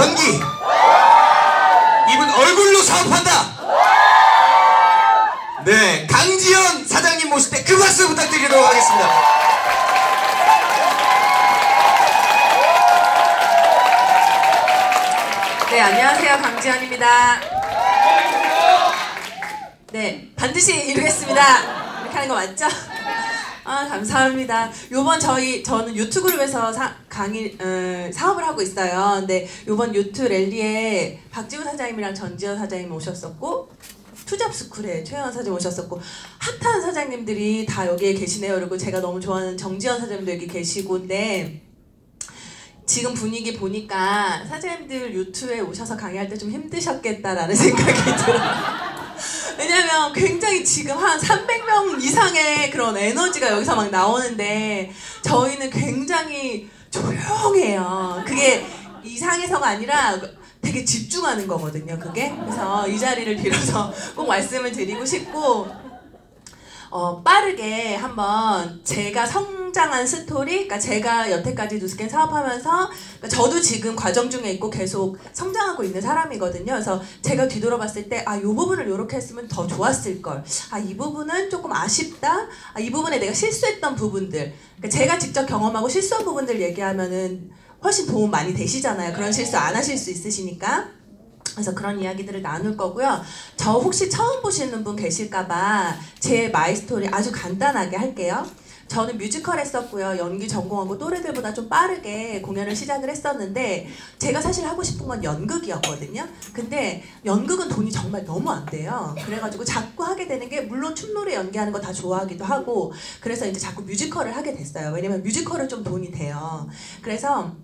연기. 이분 얼굴로 사업한다. 네, 강지연 사장님 모실 때 그 박수 부탁드리도록 하겠습니다. 네, 안녕하세요. 강지연입니다. 네, 반드시 이루겠습니다. 이렇게 하는 거 맞죠? 아, 감사합니다. 요번 저는 유튜그룹에서 사업을 하고 있어요. 근데 요번 유튜 랠리에 박지우 사장님이랑 전지현 사장님 오셨었고, 투잡스쿨에 최현 사장님 오셨었고, 핫한 사장님들이 다 여기에 계시네요. 그리고 제가 너무 좋아하는 정지현 사장님도 여기 계시고, 근데 지금 분위기 보니까 사장님들 유튜브에 오셔서 강의할 때 좀 힘드셨겠다라는 생각이 들어요. 왜냐면 굉장히 지금 한 300명 이상의 그런 에너지가 여기서 막 나오는데 저희는 굉장히 조용해요. 그게 이상해서가 아니라 되게 집중하는 거거든요, 그게. 그래서 이 자리를 빌어서 꼭 말씀을 드리고 싶고, 빠르게 한번 제가 성장한 스토리, 그러니까 제가 여태까지 누스캔 사업하면서, 그러니까 저도 지금 과정 중에 있고 계속 성장하고 있는 사람이거든요. 그래서 제가 뒤돌아봤을 때, 아, 이 부분을 이렇게 했으면 더 좋았을걸. 아, 이 부분은 조금 아쉽다. 아, 이 부분에 내가 실수했던 부분들. 그러니까 제가 직접 경험하고 실수한 부분들 얘기하면은 훨씬 도움 많이 되시잖아요. 그런 실수 안 하실 수 있으시니까. 그래서 그런 이야기들을 나눌 거고요. 저 혹시 처음 보시는 분 계실까봐 제 마이스토리 아주 간단하게 할게요. 저는 뮤지컬 했었고요. 연기 전공하고 또래들보다 좀 빠르게 공연을 시작을 했었는데 제가 사실 하고 싶은 건 연극이었거든요. 근데 연극은 돈이 정말 너무 안 돼요. 그래가지고 자꾸 하게 되는 게, 물론 춤, 노래 연기하는 거 다 좋아하기도 하고, 그래서 이제 자꾸 뮤지컬을 하게 됐어요. 왜냐면 뮤지컬은 좀 돈이 돼요. 그래서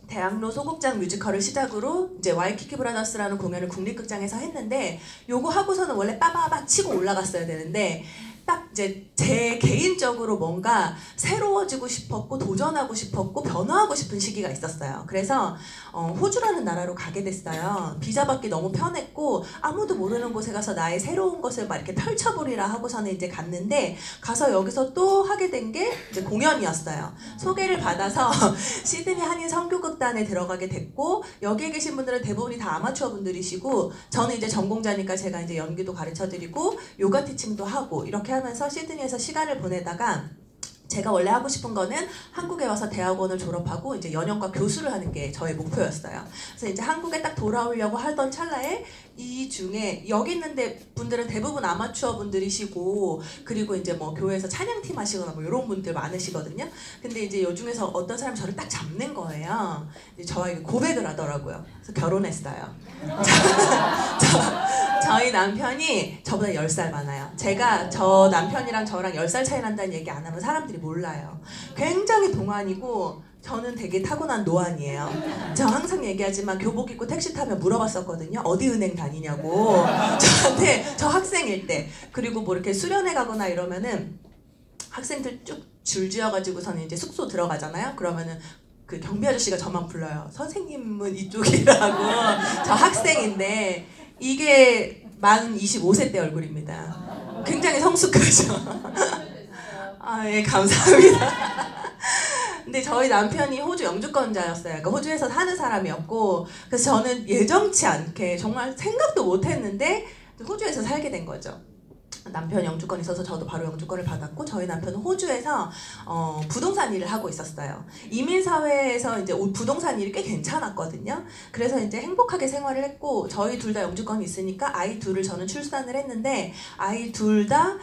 대학로 소극장 뮤지컬을 시작으로 이제 와이키키 브라더스라는 공연을 국립극장에서 했는데, 요거 하고서는 원래 빠바바 치고 올라갔어야 되는데 딱 이제 제 개인적으로 뭔가 새로워지고 싶었고 도전하고 싶었고 변화하고 싶은 시기가 있었어요. 그래서 호주라는 나라로 가게 됐어요. 비자 받기 너무 편했고 아무도 모르는 곳에 가서 나의 새로운 것을 막 이렇게 펼쳐보리라 하고서는 이제 갔는데, 가서 여기서 또 하게 된 게 이제 공연이었어요. 소개를 받아서 시드니 한인 성교극단에 들어가게 됐고, 여기에 계신 분들은 대부분이 다 아마추어 분들이시고, 저는 이제 전공자니까 제가 이제 연기도 가르쳐드리고 요가 티칭도 하고 이렇게 하면서 시드니에서 시간을 보내다가, 제가 원래 하고 싶은 거는 한국에 와서 대학원을 졸업하고 이제 연영과 교수를 하는 게 저의 목표였어요. 그래서 이제 한국에 딱 돌아오려고 하던 찰나에, 이 중에 여기 있는데 분들은 대부분 아마추어 분들이시고, 그리고 이제 뭐 교회에서 찬양팀 하시거나 뭐 이런 분들 많으시거든요. 근데 이제 요 중에서 어떤 사람이 저를 딱 잡는 거예요. 이제 저에게 고백을 하더라고요. 그래서 결혼했어요. 저희 남편이 저보다 10살 많아요. 제가 저 남편이랑 저랑 10살 차이 난다는 얘기 안 하면 사람들이 몰라요. 굉장히 동안이고 저는 되게 타고난 노안이에요. 저 항상 얘기하지만 교복 입고 택시 타면 물어봤었거든요. 어디 은행 다니냐고. 저한테, 저 학생일 때. 그리고 뭐 이렇게 수련회 가거나 이러면은 학생들 쭉 줄지어가지고서는 이제 숙소 들어가잖아요. 그러면은 그 경비 아저씨가 저만 불러요. 선생님은 이쪽이라고. 저 학생인데 이게 만 25세 때 얼굴입니다. 굉장히 성숙하죠. 아, 예, 감사합니다. 근데 저희 남편이 호주 영주권자였어요. 그러니까 호주에서 사는 사람이었고, 그래서 저는 예정치 않게 정말 생각도 못했는데 호주에서 살게 된 거죠. 남편 영주권이 있어서 저도 바로 영주권을 받았고, 저희 남편은 호주에서 부동산 일을 하고 있었어요. 이민사회에서 이제 부동산 일이 꽤 괜찮았거든요. 그래서 이제 행복하게 생활을 했고, 저희 둘 다 영주권이 있으니까 아이 둘을 저는 출산을 했는데, 아이 둘 다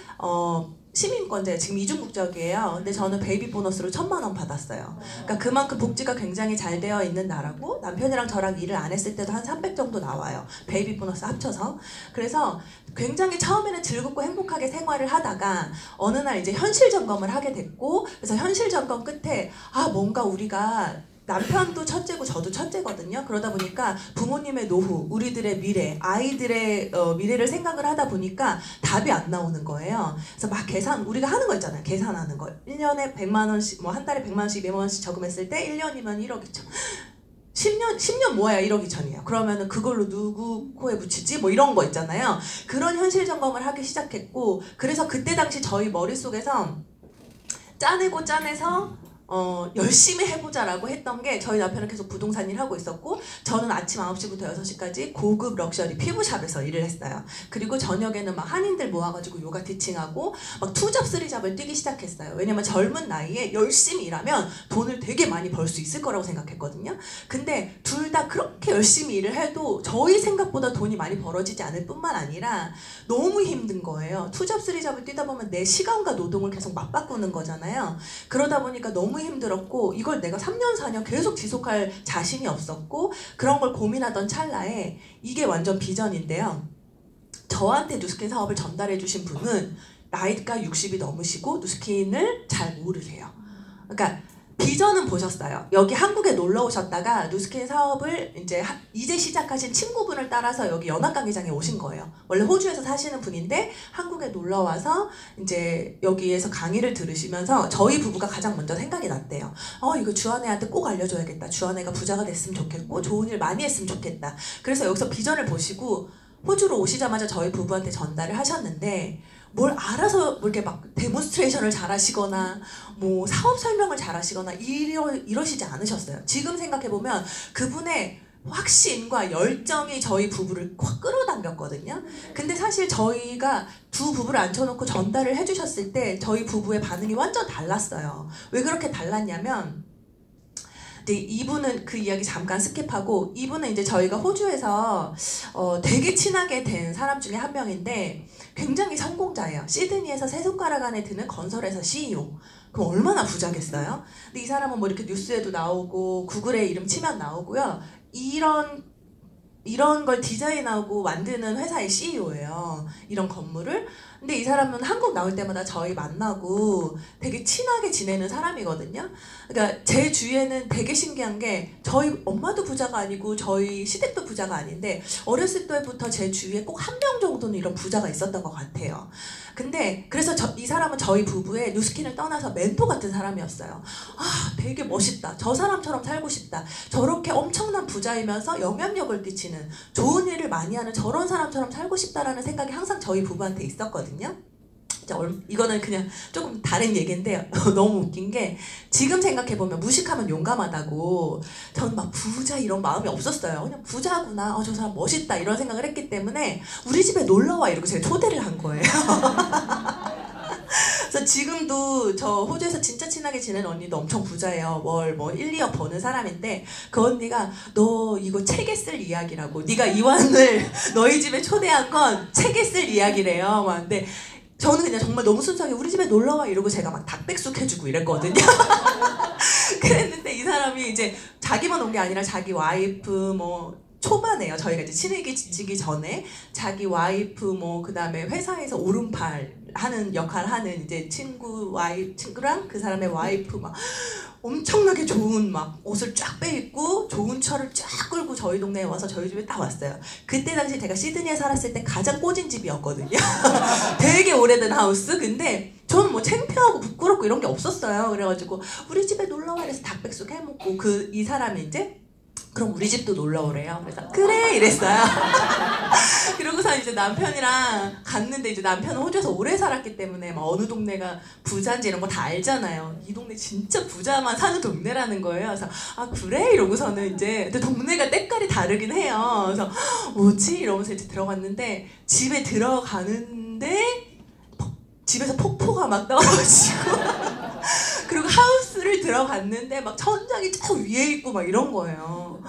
시민권자예요. 지금 이중국적이에요. 근데 저는 베이비 보너스로 1,000만 원 받았어요. 그러니까 그만큼 복지가 굉장히 잘 되어 있는 나라고, 남편이랑 저랑 일을 안 했을 때도 한 300 정도 나와요. 베이비 보너스 합쳐서. 그래서 굉장히 처음에는 즐겁고 행복하게 생활을 하다가 어느 날 이제 현실 점검을 하게 됐고, 그래서 현실 점검 끝에 아, 뭔가 우리가, 남편도 첫째고 저도 첫째거든요. 그러다 보니까 부모님의 노후, 우리들의 미래, 아이들의 미래를 생각을 하다 보니까 답이 안 나오는 거예요. 그래서 막 우리가 하는 거 있잖아요. 계산하는 거. 1년에 100만 원씩, 뭐 한 달에 100만 원씩, 200만 원씩 저금했을 때 1년이면 1억 2천. 10년 모아야 1억 2천이에요. 그러면은 그걸로 누구 코에 붙이지? 뭐 이런 거 있잖아요. 그런 현실 점검을 하기 시작했고, 그래서 그때 당시 저희 머릿속에서 짜내고 짜내서 열심히 해보자라고 했던 게 저희 남편은 계속 부동산 일 하고 있었고 저는 아침 9시부터 6시까지 고급 럭셔리 피부샵에서 일을 했어요. 그리고 저녁에는 막 한인들 모아가지고 요가 티칭하고 막 투잡 쓰리잡을 뛰기 시작했어요. 왜냐면 젊은 나이에 열심히 일하면 돈을 되게 많이 벌 수 있을 거라고 생각했거든요. 근데 둘 다 그렇게 열심히 일을 해도 저희 생각보다 돈이 많이 벌어지지 않을 뿐만 아니라 너무 힘든 거예요. 투잡 쓰리잡을 뛰다 보면 내 시간과 노동을 계속 맞바꾸는 거잖아요. 그러다 보니까 너무 힘들었고 이걸 내가 3년 4년 계속 지속할 자신이 없었고 그런 걸 고민하던 찰나에 이게 완전 비전인데요. 저한테 누스킨 사업을 전달해 주신 분은 나이가 60이 넘으시고 누스킨을 잘 모르세요. 그러니까 비전은 보셨어요. 여기 한국에 놀러 오셨다가 누스킨 사업을 이제 시작하신 친구분을 따라서 여기 연합강의장에 오신 거예요. 원래 호주에서 사시는 분인데 한국에 놀러 와서 이제 여기에서 강의를 들으시면서 저희 부부가 가장 먼저 생각이 났대요. 이거 주한애한테 꼭 알려줘야겠다. 주한애가 부자가 됐으면 좋겠고 좋은 일 많이 했으면 좋겠다. 그래서 여기서 비전을 보시고 호주로 오시자마자 저희 부부한테 전달을 하셨는데 뭘 알아서 뭐 이렇게 막 데몬스트레이션을 잘하시거나 뭐 사업 설명을 잘하시거나 이러시지 않으셨어요. 지금 생각해보면 그분의 확신과 열정이 저희 부부를 확 끌어당겼거든요. 근데 사실 저희가 두 부부를 앉혀놓고 전달을 해주셨을 때 저희 부부의 반응이 완전 달랐어요. 왜 그렇게 달랐냐면 이분은 그 이야기 잠깐 스킵하고 이분은 이제 저희가 호주에서 되게 친하게 된 사람 중에 한 명인데 굉장히 성공자예요. 시드니에서 세 손가락 안에 드는 건설회사 CEO. 그럼 얼마나 부자겠어요? 근데 이 사람은 뭐 이렇게 뉴스에도 나오고 구글에 이름 치면 나오고요. 이런 걸 디자인하고 만드는 회사의 CEO예요. 이런 건물을. 근데 이 사람은 한국 나올 때마다 저희 만나고 되게 친하게 지내는 사람이거든요. 그러니까 제 주위에는 되게 신기한 게 저희 엄마도 부자가 아니고 저희 시댁도 부자가 아닌데 어렸을 때부터 제 주위에 꼭 한 명 정도는 이런 부자가 있었던 것 같아요. 근데 그래서 이 사람은 저희 부부의 누스킨을 떠나서 멘토 같은 사람이었어요. 되게 멋있다. 저 사람처럼 살고 싶다. 저렇게 엄청난 부자이면서 영향력을 끼치는 좋은 일을 많이 하는 저런 사람처럼 살고 싶다라는 생각이 항상 저희 부부한테 있었거든요. 이거는 그냥 조금 다른 얘기인데 너무 웃긴 게 지금 생각해보면 무식하면 용감하다고 전 막 부자 이런 마음이 없었어요. 그냥 부자구나. 저 사람 멋있다. 이런 생각을 했기 때문에 우리 집에 놀러와 이러고 제가 초대를 한 거예요. 그래서 지금도 저 호주에서 진짜 친하게 지내는 언니도 엄청 부자예요. 월 뭐 1, 2억 버는 사람인데 그 언니가 너 이거 책에 쓸 이야기라고. 네가 이완을 너희 집에 초대한 건 책에 쓸 이야기래요. 막 근데 저는 그냥 정말 너무 순수하게 우리 집에 놀러와 이러고 제가 막 닭백숙 해주고 이랬거든요. 그랬는데 이 사람이 이제 자기만 온 게 아니라 자기 와이프 뭐 초반에요. 저희가 이제 친해지기 전에 자기 와이프 뭐 그다음에 회사에서 오른팔 하는 역할 하는 이제 친구랑 그 사람의 와이프 막 엄청나게 좋은 막 옷을 쫙 빼입고 좋은 차를 쫙 끌고 저희 동네에 와서 저희 집에 딱 왔어요. 그때 당시 제가 시드니에 살았을 때 가장 꽂은 집이었거든요. 되게 오래된 하우스. 근데 저는 뭐 창피하고 부끄럽고 이런 게 없었어요. 그래가지고 우리 집에 놀러와 이래서 닭백숙 해먹고 이 사람이 이제 그럼 우리 집도 놀러 오래요. 그래서 그래 이랬어요. 그러고서 이제 남편이랑 갔는데 이제 남편은 호주에서 오래 살았기 때문에 막 어느 동네가 부자인지 이런 거 다 알잖아요. 이 동네 진짜 부자만 사는 동네라는 거예요. 그래서 그래 이러고서는 이제 근데 동네가 때깔이 다르긴 해요. 그래서 뭐지 이러면서 이제 들어갔는데 집에 들어가는데 집에서 폭포가 막 떨어지고 그리고 하우스를 들어갔는데 막 천장이 저 위에 있고 막 이런 거예요.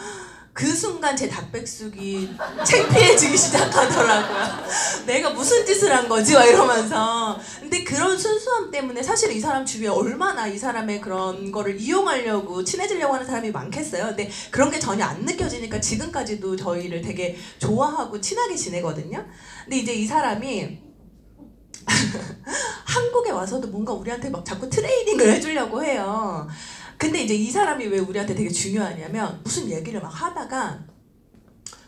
그 순간 제 닭백숙이 창피해지기 시작하더라고요. 내가 무슨 짓을 한 거지? 막 이러면서. 근데 그런 순수함 때문에 사실 이 사람 주위에 얼마나 이 사람의 그런 거를 이용하려고 친해지려고 하는 사람이 많겠어요. 근데 그런 게 전혀 안 느껴지니까 지금까지도 저희를 되게 좋아하고 친하게 지내거든요. 근데 이제 이 사람이 한국에 와서도 뭔가 우리한테 막 자꾸 트레이닝을 해주려고 해요. 근데 이제 이 사람이 왜 우리한테 되게 중요하냐면 무슨 얘기를 막 하다가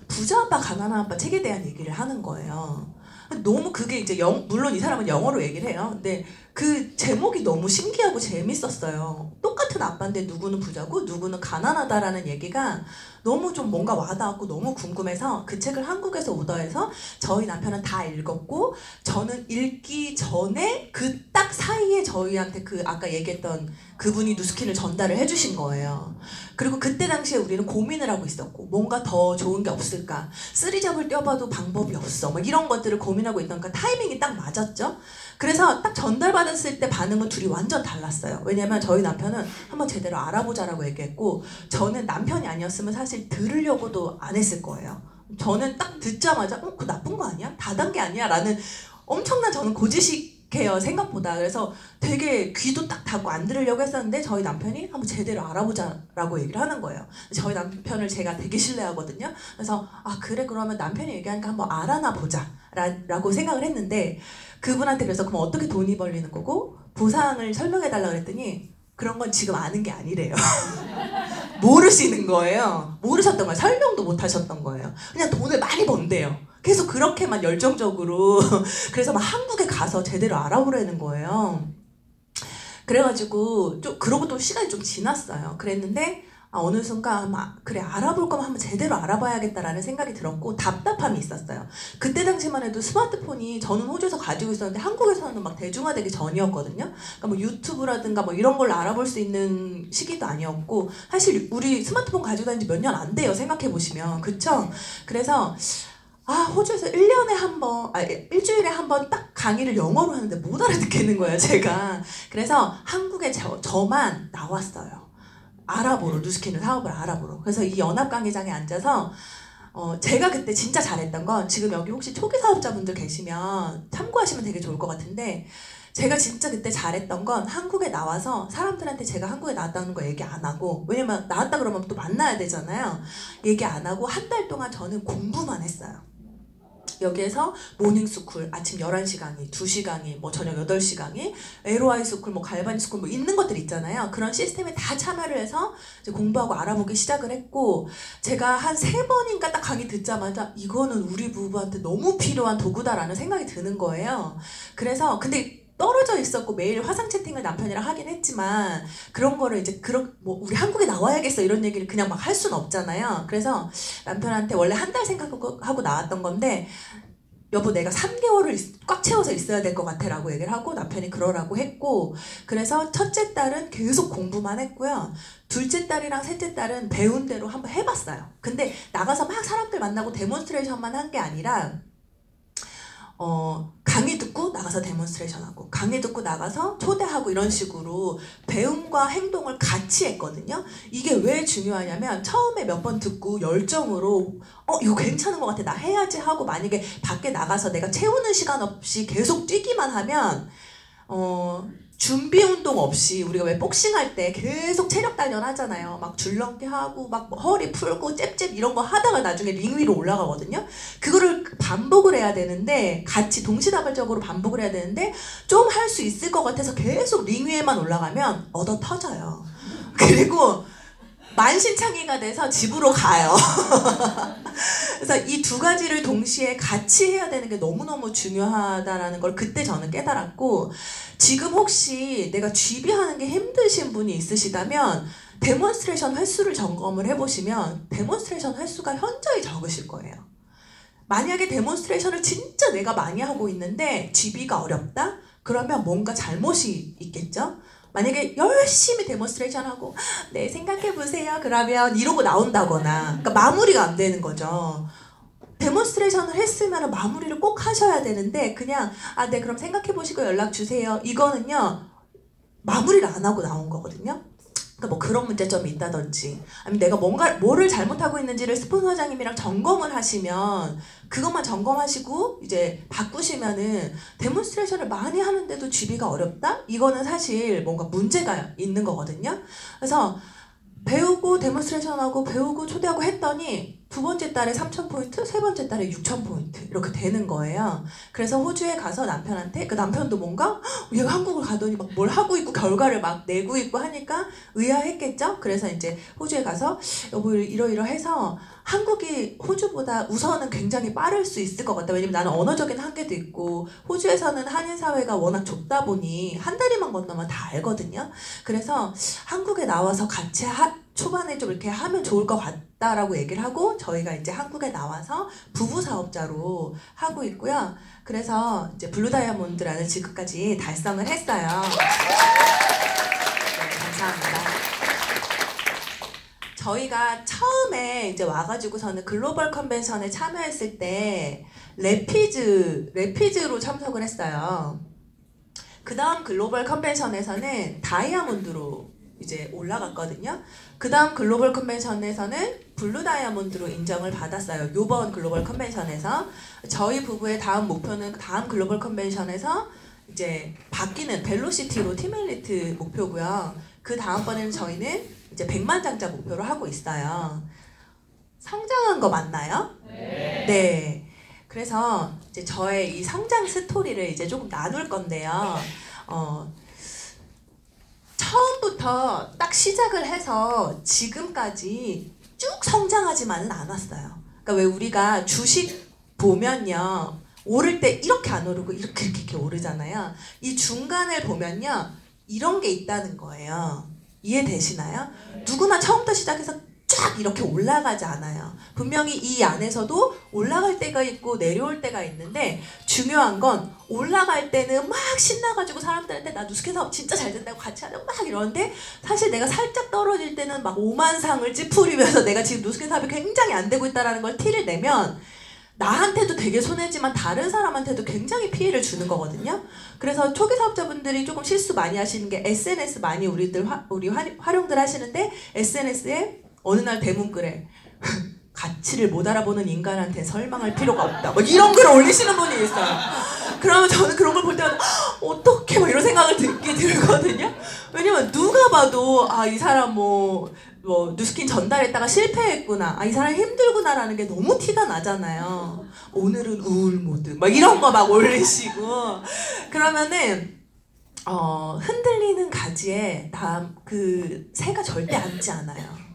부자 아빠 가난한 아빠 책에 대한 얘기를 하는 거예요. 너무 그게 이제 물론 이 사람은 영어로 얘기를 해요. 근데 그 제목이 너무 신기하고 재밌었어요. 똑같은 아빠인데 누구는 부자고 누구는 가난하다라는 얘기가 너무 좀 뭔가 와닿았고 너무 궁금해서 그 책을 한국에서 오더해서 저희 남편은 다 읽었고 저는 읽기 전에 그 딱 사이에 저희한테 그 아까 얘기했던 그분이 누스킨을 전달을 해주신 거예요. 그리고 그때 당시에 우리는 고민을 하고 있었고 뭔가 더 좋은 게 없을까, 쓰리잡을 떼어봐도 방법이 없어, 뭐 이런 것들을 고민하고 있던 타이밍이 딱 맞았죠. 그래서 딱 전달받았을 때 반응은 둘이 완전 달랐어요. 왜냐면 저희 남편은 한번 제대로 알아보자라고 얘기했고 저는 남편이 아니었으면 사실 들으려고도 안 했을 거예요. 저는 딱 듣자마자 그거 나쁜 거 아니야? 다단계 아니야? 라는 엄청난 저는 고지식해요, 생각보다. 그래서 되게 귀도 딱 닫고 안 들으려고 했었는데 저희 남편이 한번 제대로 알아보자라고 얘기를 하는 거예요. 저희 남편을 제가 되게 신뢰하거든요. 그래서 그래, 그러면 남편이 얘기하니까 한번 알아나 보자 라고 생각을 했는데 그분한테 그래서 그럼 어떻게 돈이 벌리는 거고 보상을 설명해달라고 그랬더니 그런 건 지금 아는 게 아니래요. 모르시는 거예요. 모르셨던 거예요. 설명도 못 하셨던 거예요. 그냥 돈을 많이 번대요. 계속 그렇게만 열정적으로. 그래서 막 한국에 가서 제대로 알아보려는 거예요. 그래가지고 그러고 또 시간이 좀 지났어요. 그랬는데 어느 순간 그래, 알아볼 거면 한번 제대로 알아봐야겠다라는 생각이 들었고 답답함이 있었어요. 그때 당시만 해도 스마트폰이 저는 호주에서 가지고 있었는데 한국에서는 막 대중화되기 전이었거든요. 그러니까 뭐 유튜브라든가 뭐 이런 걸 알아볼 수 있는 시기도 아니었고 사실 우리 스마트폰 가지고 다닌 지 몇 년 안 돼요, 생각해보시면. 그쵸? 그래서 호주에서 1년에 한 번, 일주일에 한 번 딱 강의를 영어로 하는데 못 알아듣겠는 거예요, 제가. 그래서 한국에 저만 나왔어요. 알아보러, 누스킨을 사업을 알아보러. 그래서 이 연합 강의장에 앉아서 제가 그때 진짜 잘했던 건 지금 여기 혹시 초기 사업자분들 계시면 참고하시면 되게 좋을 것 같은데 제가 진짜 그때 잘했던 건 한국에 나와서 사람들한테 제가 한국에 나왔다는 거 얘기 안 하고, 왜냐면 나왔다 그러면 또 만나야 되잖아요. 얘기 안 하고 한 달 동안 저는 공부만 했어요. 여기에서 모닝스쿨 아침 11시 강의, 2시 강의, 뭐 저녁 8시 강의, LOI 스쿨, 뭐 갈바니 스쿨 뭐 있는 것들 있잖아요. 그런 시스템에 다 참여를 해서 이제 공부하고 알아보기 시작을 했고 제가 한 3번인가 딱 강의 듣자마자 이거는 우리 부부한테 너무 필요한 도구다라는 생각이 드는 거예요. 그래서 근데 떨어져 있었고 매일 화상 채팅을 남편이랑 하긴 했지만 그런 거를 이제 뭐 우리 한국에 나와야겠어 이런 얘기를 그냥 막 할 수는 없잖아요. 그래서 남편한테 원래 한 달 생각하고 나왔던 건데 여보 내가 3개월을 꽉 채워서 있어야 될 것 같아 라고 얘기를 하고 남편이 그러라고 했고 그래서 첫째 딸은 계속 공부만 했고요. 둘째 딸이랑 셋째 딸은 배운 대로 한번 해봤어요. 근데 나가서 막 사람들 만나고 데몬스트레이션만 한 게 아니라 강의 듣고 나가서 데몬스트레이션하고 강의 듣고 나가서 초대하고 이런 식으로 배움과 행동을 같이 했거든요. 이게 왜 중요하냐면 처음에 몇 번 듣고 열정으로 이거 괜찮은 것 같아 나 해야지 하고 만약에 밖에 나가서 내가 채우는 시간 없이 계속 뛰기만 하면 준비 운동 없이 우리가 왜 복싱할 때 계속 체력 단련 하잖아요. 막 줄넘기 하고 막 허리 풀고 잽잽 이런 거 하다가 나중에 링 위로 올라가거든요. 그거를 반복을 해야 되는데 같이 동시다발적으로 반복을 해야 되는데 좀 할 수 있을 것 같아서 계속 링 위에만 올라가면 얻어 터져요. 그리고 만신창이가 돼서 집으로 가요. 그래서 이 두 가지를 동시에 같이 해야 되는 게 너무너무 중요하다라는 걸 그때 저는 깨달았고 지금 혹시 내가 GB하는 게 힘드신 분이 있으시다면 데몬스트레이션 횟수를 점검을 해보시면 데몬스트레이션 횟수가 현저히 적으실 거예요. 만약에 데몬스트레이션을 진짜 내가 많이 하고 있는데 GB가 어렵다? 그러면 뭔가 잘못이 있겠죠? 만약에 열심히 데몬스트레이션 하고 네 생각해보세요 그러면 이러고 나온다거나 그러니까 마무리가 안 되는 거죠. 데몬스트레이션을 했으면 마무리를 꼭 하셔야 되는데 그냥 네 그럼 생각해보시고 연락주세요 이거는요 마무리를 안 하고 나온 거거든요. 그러니까 뭐 그런 문제점이 있다든지 아니면 내가 뭐를 잘못하고 있는지를 스폰서장님이랑 점검을 하시면 그것만 점검하시고 이제 바꾸시면은 데몬스트레이션을 많이 하는데도 GB가 어렵다? 이거는 사실 뭔가 문제가 있는 거거든요. 그래서 배우고 데몬스트레이션하고 배우고 초대하고 했더니 두 번째 달에 3,000포인트, 세 번째 달에 6,000포인트 이렇게 되는 거예요. 그래서 호주에 가서 남편한테 그 남편도 뭔가 얘가 한국을 가더니 막 뭘 하고 있고 결과를 막 내고 있고 하니까 의아했겠죠? 그래서 이제 호주에 가서 여보 이러이러해서 한국이 확실히 호주보다 우선은 굉장히 빠를 수 있을 것 같다. 왜냐면 나는 언어적인 한계도 있고 호주에서는 한인 사회가 워낙 좁다 보니 한 다리만 건너면 다 알거든요. 그래서 한국에 나와서 같이 초반에 좀 이렇게 하면 좋을 것 같다라고 얘기를 하고 저희가 이제 한국에 나와서 부부 사업자로 하고 있고요. 그래서 이제 블루 다이아몬드라는 직급까지 달성을 했어요. 네, 감사합니다. 저희가 처음에 이제 와가지고서는 글로벌 컨벤션에 참여했을 때 레피즈로 참석을 했어요. 그 다음 글로벌 컨벤션에서는 다이아몬드로 이제 올라갔거든요. 그 다음 글로벌 컨벤션에서는 블루 다이아몬드로 인정을 받았어요. 요번 글로벌 컨벤션에서. 저희 부부의 다음 목표는 다음 글로벌 컨벤션에서 이제 바뀌는 벨로시티로 팀 엘리트 목표고요. 그 다음번에는 저희는 이제 100만 장자 목표로 하고 있어요. 성장한 거 맞나요? 네. 네. 그래서 이제 저의 이 성장 스토리를 이제 조금 나눌 건데요. 처음부터 딱 시작을 해서 지금까지 쭉 성장하지만은 않았어요. 그러니까 왜 우리가 주식 보면요. 오를 때 이렇게 안 오르고 이렇게 오르잖아요. 이 중간을 보면요. 이런 게 있다는 거예요. 이해되시나요? 누구나 처음부터 시작해서 쫙 이렇게 올라가지 않아요. 분명히 이 안에서도 올라갈 때가 있고 내려올 때가 있는데 중요한 건 올라갈 때는 막 신나가지고 사람들한테 나 누스케 사업 진짜 잘 된다고 같이 하자고 막 이러는데 사실 내가 살짝 떨어질 때는 막 오만상을 찌푸리면서 내가 지금 누스케 사업이 굉장히 안 되고 있다는 걸 티를 내면 나한테도 되게 손해지만 다른 사람한테도 굉장히 피해를 주는 거거든요. 그래서 초기 사업자분들이 조금 실수 많이 하시는 게 SNS 많이 우리 활용들 하시는데 SNS에 어느 날 대문글에 가치를 못 알아보는 인간한테 설망할 필요가 없다. 뭐 이런 글을 올리시는 분이 있어요. 그러면 저는 그런 걸 볼 때마다 어떻게 뭐 이런 생각을 들거든요. 왜냐면 누가 봐도 이 사람 뭐 뉴스킨 전달했다가 실패했구나. 이 사람 힘들구나라는 게 너무 티가 나잖아요. 오늘은 우울 모드 막 이런 거 막 올리시고 그러면은 흔들리는 가지에 그 새가 절대 앉지 않아요.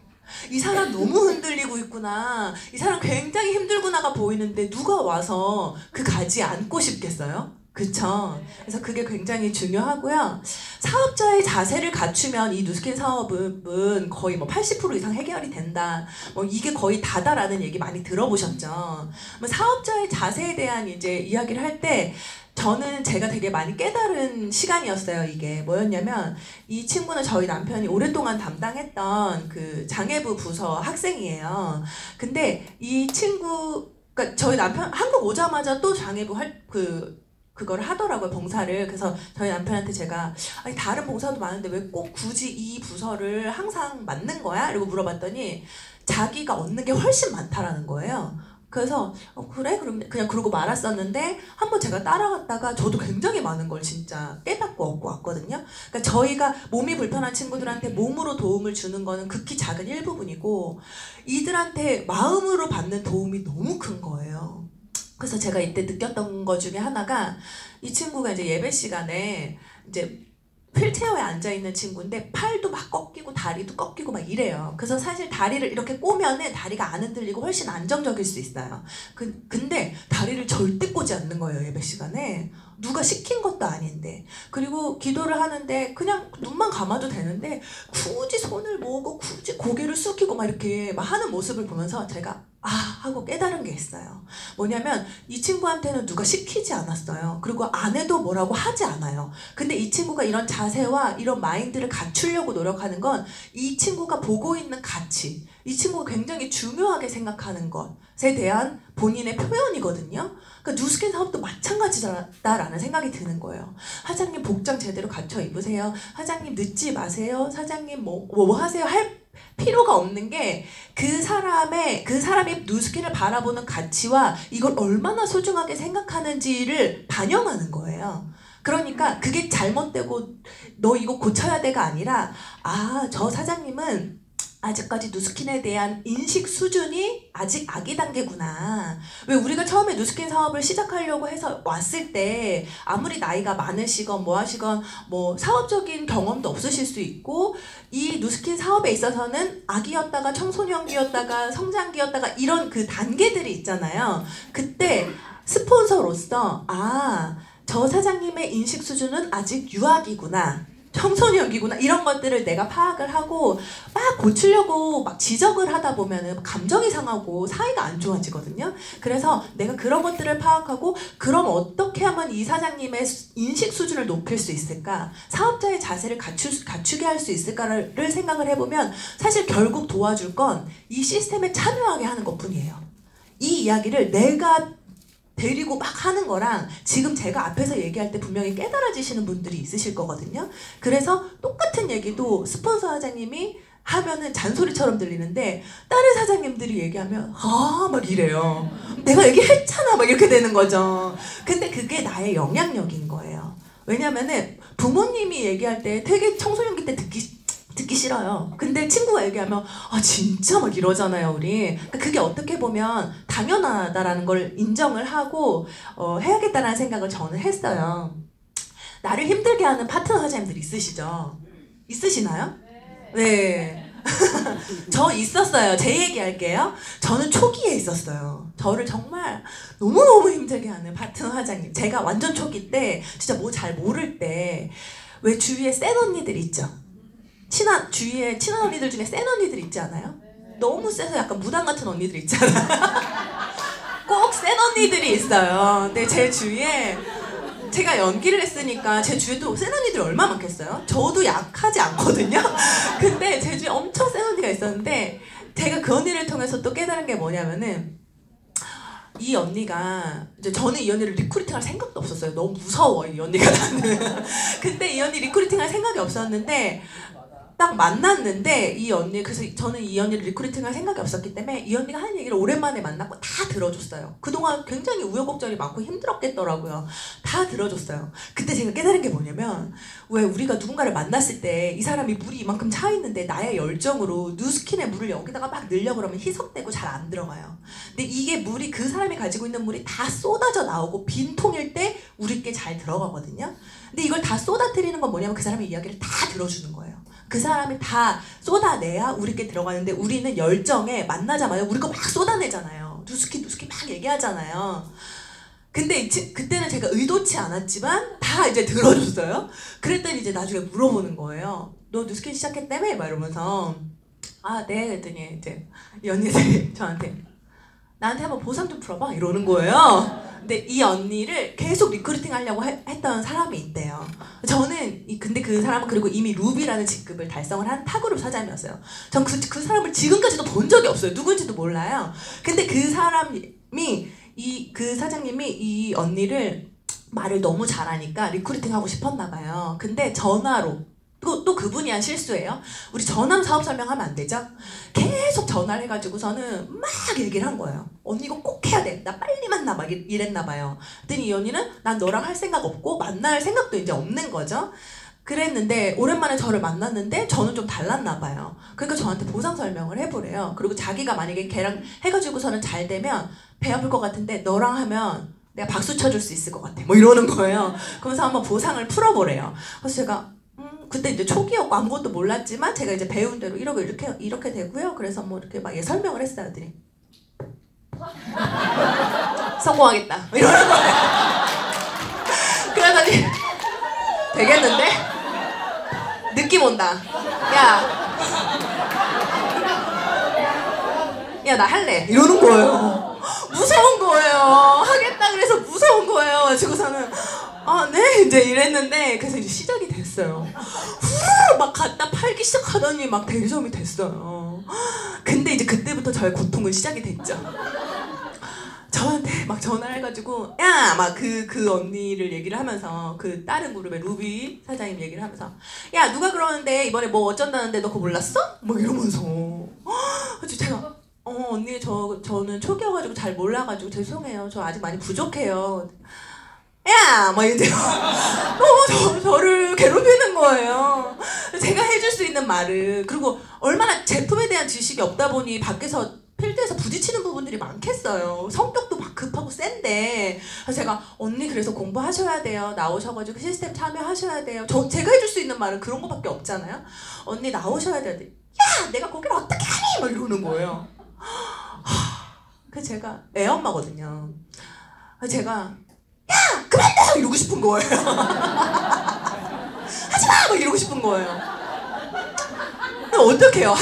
이 사람 너무 흔들리고 있구나. 이 사람 굉장히 힘들구나가 보이는데 누가 와서 그 가지에 앉고 싶겠어요? 그쵸? 그래서 그게 굉장히 중요하고요. 사업자의 자세를 갖추면 이 누스킨 사업은 거의 뭐 80% 이상 해결이 된다. 뭐 이게 거의 다다라는 얘기 많이 들어보셨죠? 사업자의 자세에 대한 이제 이야기를 할 때 저는 제가 되게 많이 깨달은 시간이었어요. 이게 뭐였냐면 이 친구는 저희 남편이 오랫동안 담당했던 그 장애부 부서 학생이에요. 근데 이 친구, 그러니까 저희 남편 한국 오자마자 또 장애부 그걸 하더라고요, 봉사를. 그래서 저희 남편한테 제가 아니 다른 봉사도 많은데 왜 꼭 굳이 이 부서를 항상 맡는 거야? 이러고 물어봤더니 자기가 얻는 게 훨씬 많다라는 거예요. 그래서 그래? 그럼 그냥 그러고 말았었는데 한번 제가 따라갔다가 저도 굉장히 많은 걸 진짜 깨닫고 얻고 왔거든요. 그러니까 저희가 몸이 불편한 친구들한테 몸으로 도움을 주는 거는 극히 작은 일부분이고 이들한테 마음으로 받는 도움이 너무 큰 거예요. 그래서 제가 이때 느꼈던 것 중에 하나가 이 친구가 이제 예배 시간에 이제 휠체어에 앉아있는 친구인데 팔도 막 꺾이고 다리도 꺾이고 막 이래요. 그래서 사실 다리를 이렇게 꼬면은 다리가 안 흔들리고 훨씬 안정적일 수 있어요. 근데 다리를 절대 꼬지 않는 거예요, 예배 시간에. 누가 시킨 것도 아닌데. 그리고 기도를 하는데 그냥 눈만 감아도 되는데 굳이 손을 모으고 굳이 고개를 숙이고 막 이렇게 막 하는 모습을 보면서 제가 하고 깨달은 게 있어요. 뭐냐면 이 친구한테는 누가 시키지 않았어요. 그리고 안 해도 뭐라고 하지 않아요. 근데 이 친구가 이런 자세와 이런 마인드를 갖추려고 노력하는 건 이 친구가 보고 있는 가치, 이 친구가 굉장히 중요하게 생각하는 것에 대한 본인의 표현이거든요. 그러니까 뉴스킨 사업도 마찬가지다라는 생각이 드는 거예요. 사장님 복장 제대로 갖춰 입으세요. 사장님 늦지 마세요. 사장님 뭐 하세요. 할 필요가 없는 게 그 사람이 뉴스킨을 바라보는 가치와 이걸 얼마나 소중하게 생각하는지를 반영하는 거예요. 그러니까 그게 잘못되고 너 이거 고쳐야 돼가 아니라 저 사장님은 아직까지 누스킨에 대한 인식 수준이 아직 아기 단계구나. 왜 우리가 처음에 누스킨 사업을 시작하려고 해서 왔을 때 아무리 나이가 많으시건 뭐 하시건 뭐 사업적인 경험도 없으실 수 있고 이 누스킨 사업에 있어서는 아기였다가 청소년기였다가 성장기였다가 이런 그 단계들이 있잖아요. 그때 스폰서로서 저 사장님의 인식 수준은 아직 유아기구나. 청소년기구나 이런 것들을 내가 파악을 하고 막 고치려고 막 지적을 하다 보면은 감정이 상하고 사이가 안 좋아지거든요. 그래서 내가 그런 것들을 파악하고 그럼 어떻게 하면 이 사장님의 인식 수준을 높일 수 있을까? 사업자의 자세를 갖추게 할 수 있을까를 생각을 해보면 사실 결국 도와줄 건 이 시스템에 참여하게 하는 것뿐이에요. 이 이야기를 내가 데리고 막 하는 거랑 지금 제가 앞에서 얘기할 때 분명히 깨달아지시는 분들이 있으실 거거든요. 그래서 똑같은 얘기도 스폰서 사장님이 하면은 잔소리처럼 들리는데 다른 사장님들이 얘기하면 막 이래요. 내가 얘기했잖아 막 이렇게 되는 거죠. 근데 그게 나의 영향력인 거예요. 왜냐면은 부모님이 얘기할 때 되게 청소년기 때 듣기 싫어요. 근데 친구가 얘기하면 진짜 막 이러잖아요 우리. 그러니까 그게 어떻게 보면 당연하다라는 걸 인정을 하고 해야겠다라는 생각을 저는 했어요. 나를 힘들게 하는 파트너 사장님들 있으시죠? 있으시나요? 네. 저 있었어요. 제 얘기할게요. 저는 초기에 있었어요. 저를 정말 너무너무 힘들게 하는 파트너 사장님. 제가 완전 초기 때 진짜 뭐 잘 모를 때 왜 주위에 센 언니들 있죠? 주위에 친한 언니들 중에 센 언니들 있지 않아요? 너무 세서 약간 무당 같은 언니들 있잖아요. 꼭 센 언니들이 있어요. 근데 제 주위에 제가 연기를 했으니까 제 주위에 또 센 언니들이 얼마나 많겠어요? 저도 약하지 않거든요. 근데 제 주위에 엄청 센 언니가 있었는데 제가 그 언니를 통해서 또 깨달은 게 뭐냐면은 이 언니가 이제 저는 이 언니를 리크루팅할 생각도 없었어요. 너무 무서워 이 언니가 나는. 근데 이 언니 리크루팅할 생각이 없었는데 딱 만났는데 이 언니 그래서 저는 이 언니를 리크루팅할 생각이 없었기 때문에 이 언니가 하는 얘기를 오랜만에 만났고 다 들어줬어요. 그동안 굉장히 우여곡절이 많고 힘들었겠더라고요. 다 들어줬어요. 그때 제가 깨달은 게 뭐냐면 왜 우리가 누군가를 만났을 때 이 사람이 물이 이만큼 차 있는데 나의 열정으로 누스킨의 물을 여기다가 막 넣으려고 그러면 희석되고 잘 안 들어가요. 근데 이게 물이 그 사람이 가지고 있는 물이 다 쏟아져 나오고 빈 통일 때 우리께 잘 들어가거든요. 근데 이걸 다 쏟아뜨리는 건 뭐냐면 그 사람의 이야기를 다 들어주는 거예요. 그 사람이 다 쏟아내야 우리께 들어가는데 우리는 열정에 만나자마자 우리 거 막 쏟아내잖아요. 누스키 막 얘기하잖아요. 근데 그때는 제가 의도치 않았지만 다 이제 들어줬어요. 그랬더니 이제 나중에 물어보는 거예요. 너 누스킨 시작했다며? 막 이러면서 네 그랬더니 이제 이 언니들이 저한테 나한테 한번 보상 좀 풀어봐 이러는 거예요. 근데 이 언니를 계속 리크루팅 하려고 했던 사람이 있대요. 근데 그 사람은 그리고 이미 루비라는 직급을 달성을 한 타그룹 사장이었어요. 전 그 사람을 지금까지도 본 적이 없어요. 누군지도 몰라요. 근데 그 사장님이 이 언니를 말을 너무 잘하니까 리크루팅 하고 싶었나 봐요. 근데 전화로 또 그분이 한 실수예요. 우리 전함 사업 설명하면 안 되죠? 계속 전화를 해가지고서는 막 얘기를 한 거예요. 언니 이거 꼭 해야 돼. 나 빨리 만나 막 이랬나 봐요. 그랬더니 이 언니는 난 너랑 할 생각 없고 만날 생각도 이제 없는 거죠. 그랬는데 오랜만에 저를 만났는데 저는 좀 달랐나 봐요. 그러니까 저한테 보상 설명을 해보래요. 그리고 자기가 만약에 걔랑 해가지고서는 잘 되면 배 아플 것 같은데 너랑 하면 내가 박수 쳐줄 수 있을 것 같아. 뭐 이러는 거예요. 그러면서 한번 보상을 풀어보래요. 그래서 제가 그때 이제 초기였고 아무것도 몰랐지만 제가 이제 배운 대로 이렇게 되고요. 그래서 뭐 이렇게 막 설명을 했어요. 들이 성공하겠다. 이러는 거예요. 그러더니 되겠는데? 느낌 온다. 야, 나 할래. 이러는 거예요. 무서운 거예요. 하겠다 그래서 무서운 거예요. 그래서는 네 이제 이랬는데 그래서 이제 시작이 됐어요. 후루룩 막 갖다 팔기 시작하더니 막 대리점이 됐어요. 근데 이제 그때부터 저의 고통은 시작이 됐죠. 저한테 막 전화를 해가지고 야 막 그 언니를 얘기를 하면서 그 다른 그룹의 루비 사장님 얘기를 하면서 야 누가 그러는데 이번에 뭐 어쩐다는데 너 그거 몰랐어? 뭐 이러면서 그래서 제가 언니 저는 초기여가지고 잘 몰라가지고 죄송해요. 저 아직 많이 부족해요. 야! 막 이래요. 너무 저를 괴롭히는 거예요. 제가 해줄 수 있는 말을. 그리고 얼마나 제품에 대한 지식이 없다 보니 밖에서 필드에서 부딪히는 부분들이 많겠어요. 성격도 막 급하고 센데. 그래서 제가 언니 그래서 공부하셔야 돼요. 나오셔가지고 시스템 참여하셔야 돼요. 제가 해줄 수 있는 말은 그런 거밖에 없잖아요. 언니 나오셔야 돼요. 야! 내가 거기를 어떻게 하니? 막 이러는 거예요. 그래서 제가 애엄마거든요. 제가 야! 그만둬! 이러고 싶은 거예요. 하지마! 막 이러고 싶은 거예요. 근데 어떡해요?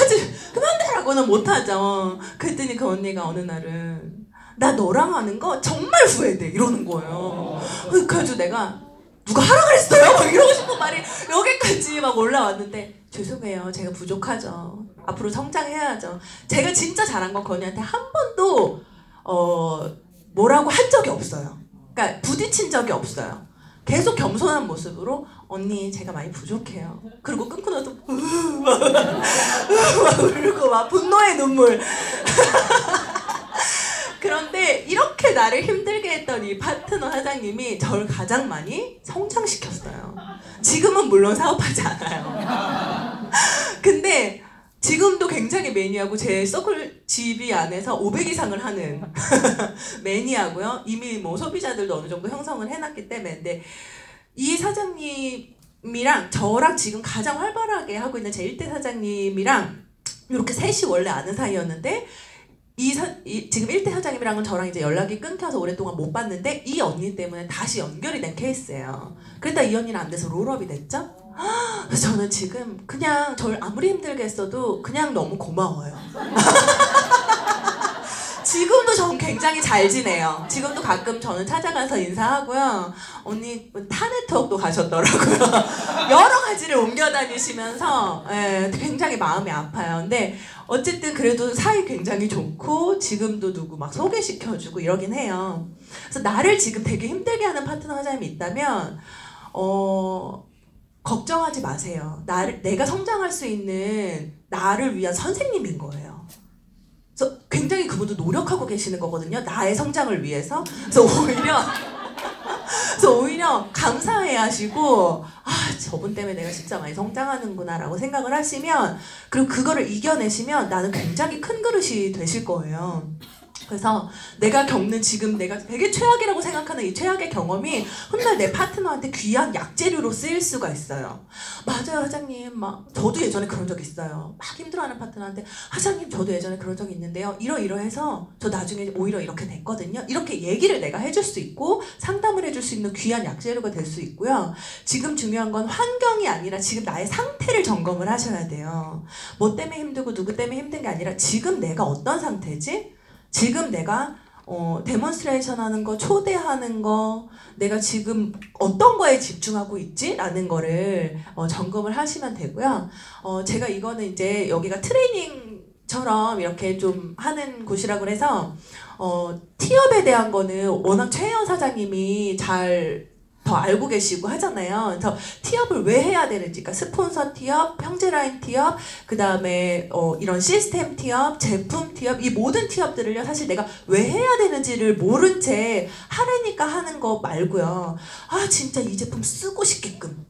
그만두라고는 못하죠. 그랬더니 그 언니가 어느 날은 나 너랑 하는 거 정말 후회돼 이러는 거예요. 그래가지고 내가 누가 하라 그랬어요? 막 이러고 싶은 말이 여기까지 막 올라왔는데 죄송해요. 제가 부족하죠. 앞으로 성장해야죠. 제가 진짜 잘한 건 건이한테 한 번도 뭐라고 한 적이 없어요. 그러니까 부딪힌 적이 없어요. 계속 겸손한 모습으로 언니 제가 많이 부족해요. 그리고 끊고 나서 막 울고 막 분노의 눈물. 그런데 이렇게 나를 힘들게 했던 이 파트너 사장님이 저를 가장 많이 성장시켰어요. 지금은 물론 사업하지 않아요. 근데 지금도 굉장히 매니아고 제 서클 GB 안에서 500 이상을 하는 매니아고요. 이미 뭐 소비자들도 어느 정도 형성을 해놨기 때문에. 근데 이 사장님이랑 저랑 지금 가장 활발하게 하고 있는 제 1대 사장님이랑 이렇게 셋이 원래 아는 사이였는데 지금 1대 사장님이랑은 저랑 이제 연락이 끊겨서 오랫동안 못 봤는데 이 언니 때문에 다시 연결이 된 케이스예요. 그러다 이 언니는 안 돼서 롤업이 됐죠? 그래서 저는 지금 그냥 저를 아무리 힘들게 했어도 그냥 너무 고마워요. 지금도 전 굉장히 잘 지내요. 지금도 가끔 저는 찾아가서 인사하고요. 언니 타 네트워크도 가셨더라고요. 여러 가지를 옮겨 다니시면서 굉장히 마음이 아파요. 근데 어쨌든 그래도 사이 굉장히 좋고 지금도 누구 막 소개시켜주고 이러긴 해요. 그래서 나를 지금 되게 힘들게 하는 파트너 사장님이 있다면 걱정하지 마세요. 내가 성장할 수 있는 나를 위한 선생님인 거예요. 그래서 굉장히 그분도 노력하고 계시는 거거든요. 나의 성장을 위해서. 그래서 오히려 감사해 하시고 저분 때문에 내가 진짜 많이 성장하는구나 라고 생각을 하시면 그리고 그거를 이겨내시면 나는 굉장히 큰 그릇이 되실 거예요. 그래서 내가 겪는 지금 내가 되게 최악이라고 생각하는 이 최악의 경험이 훗날 내 파트너한테 귀한 약재료로 쓰일 수가 있어요. 맞아요 사장님. 막 저도 예전에 그런 적 있어요. 막 힘들어하는 파트너한테 사장님 저도 예전에 그런 적이 있는데요. 이러이러해서 저 나중에 오히려 이렇게 됐거든요. 이렇게 얘기를 내가 해줄 수 있고 상담을 해줄 수 있는 귀한 약재료가 될 수 있고요. 지금 중요한 건 환경이 아니라 지금 나의 상태를 점검을 하셔야 돼요. 뭐 때문에 힘들고 누구 때문에 힘든 게 아니라 지금 내가 어떤 상태지? 지금 내가 데몬스트레이션 하는 거, 초대하는 거, 내가 지금 어떤 거에 집중하고 있지? 라는 거를 점검을 하시면 되고요. 제가 이거는 이제 여기가 트레이닝처럼 이렇게 좀 하는 곳이라고 해서 티업에 대한 거는 워낙 최혜연 사장님이 더 알고 계시고 하잖아요. 그래서 티업을 왜 해야 되는지, 그러니까 스폰서 티업, 형제라인 티업, 그 다음에 이런 시스템 티업, 제품 티업, 이 모든 티업들을요 사실 내가 왜 해야 되는지를 모른 채 하라니까 하는 거 말고요. 진짜 이 제품 쓰고 싶게끔,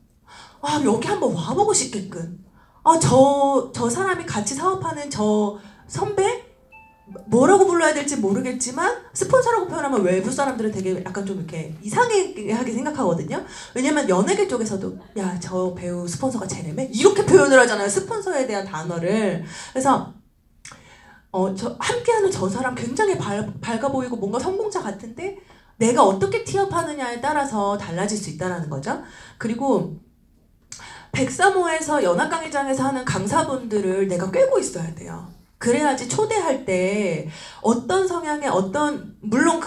여기 한번 와보고 싶게끔, 저 사람이 같이 사업하는 저 선배? 뭐라고 불러야 될지 모르겠지만 스폰서라고 표현하면 외부 사람들은 되게 약간 좀 이렇게 이상하게 생각하거든요. 왜냐면 연예계 쪽에서도 야, 저 배우 스폰서가 쟤네매? 이렇게 표현을 하잖아요. 스폰서에 대한 단어를. 그래서 함께하는 저 사람 굉장히 밝아 보이고 뭔가 성공자 같은데 내가 어떻게 티업하느냐에 따라서 달라질 수 있다는 거죠. 그리고 103호에서 연합강의장에서 하는 강사분들을 내가 꿰고 있어야 돼요. 그래야지 초대할 때 어떤 성향의 물론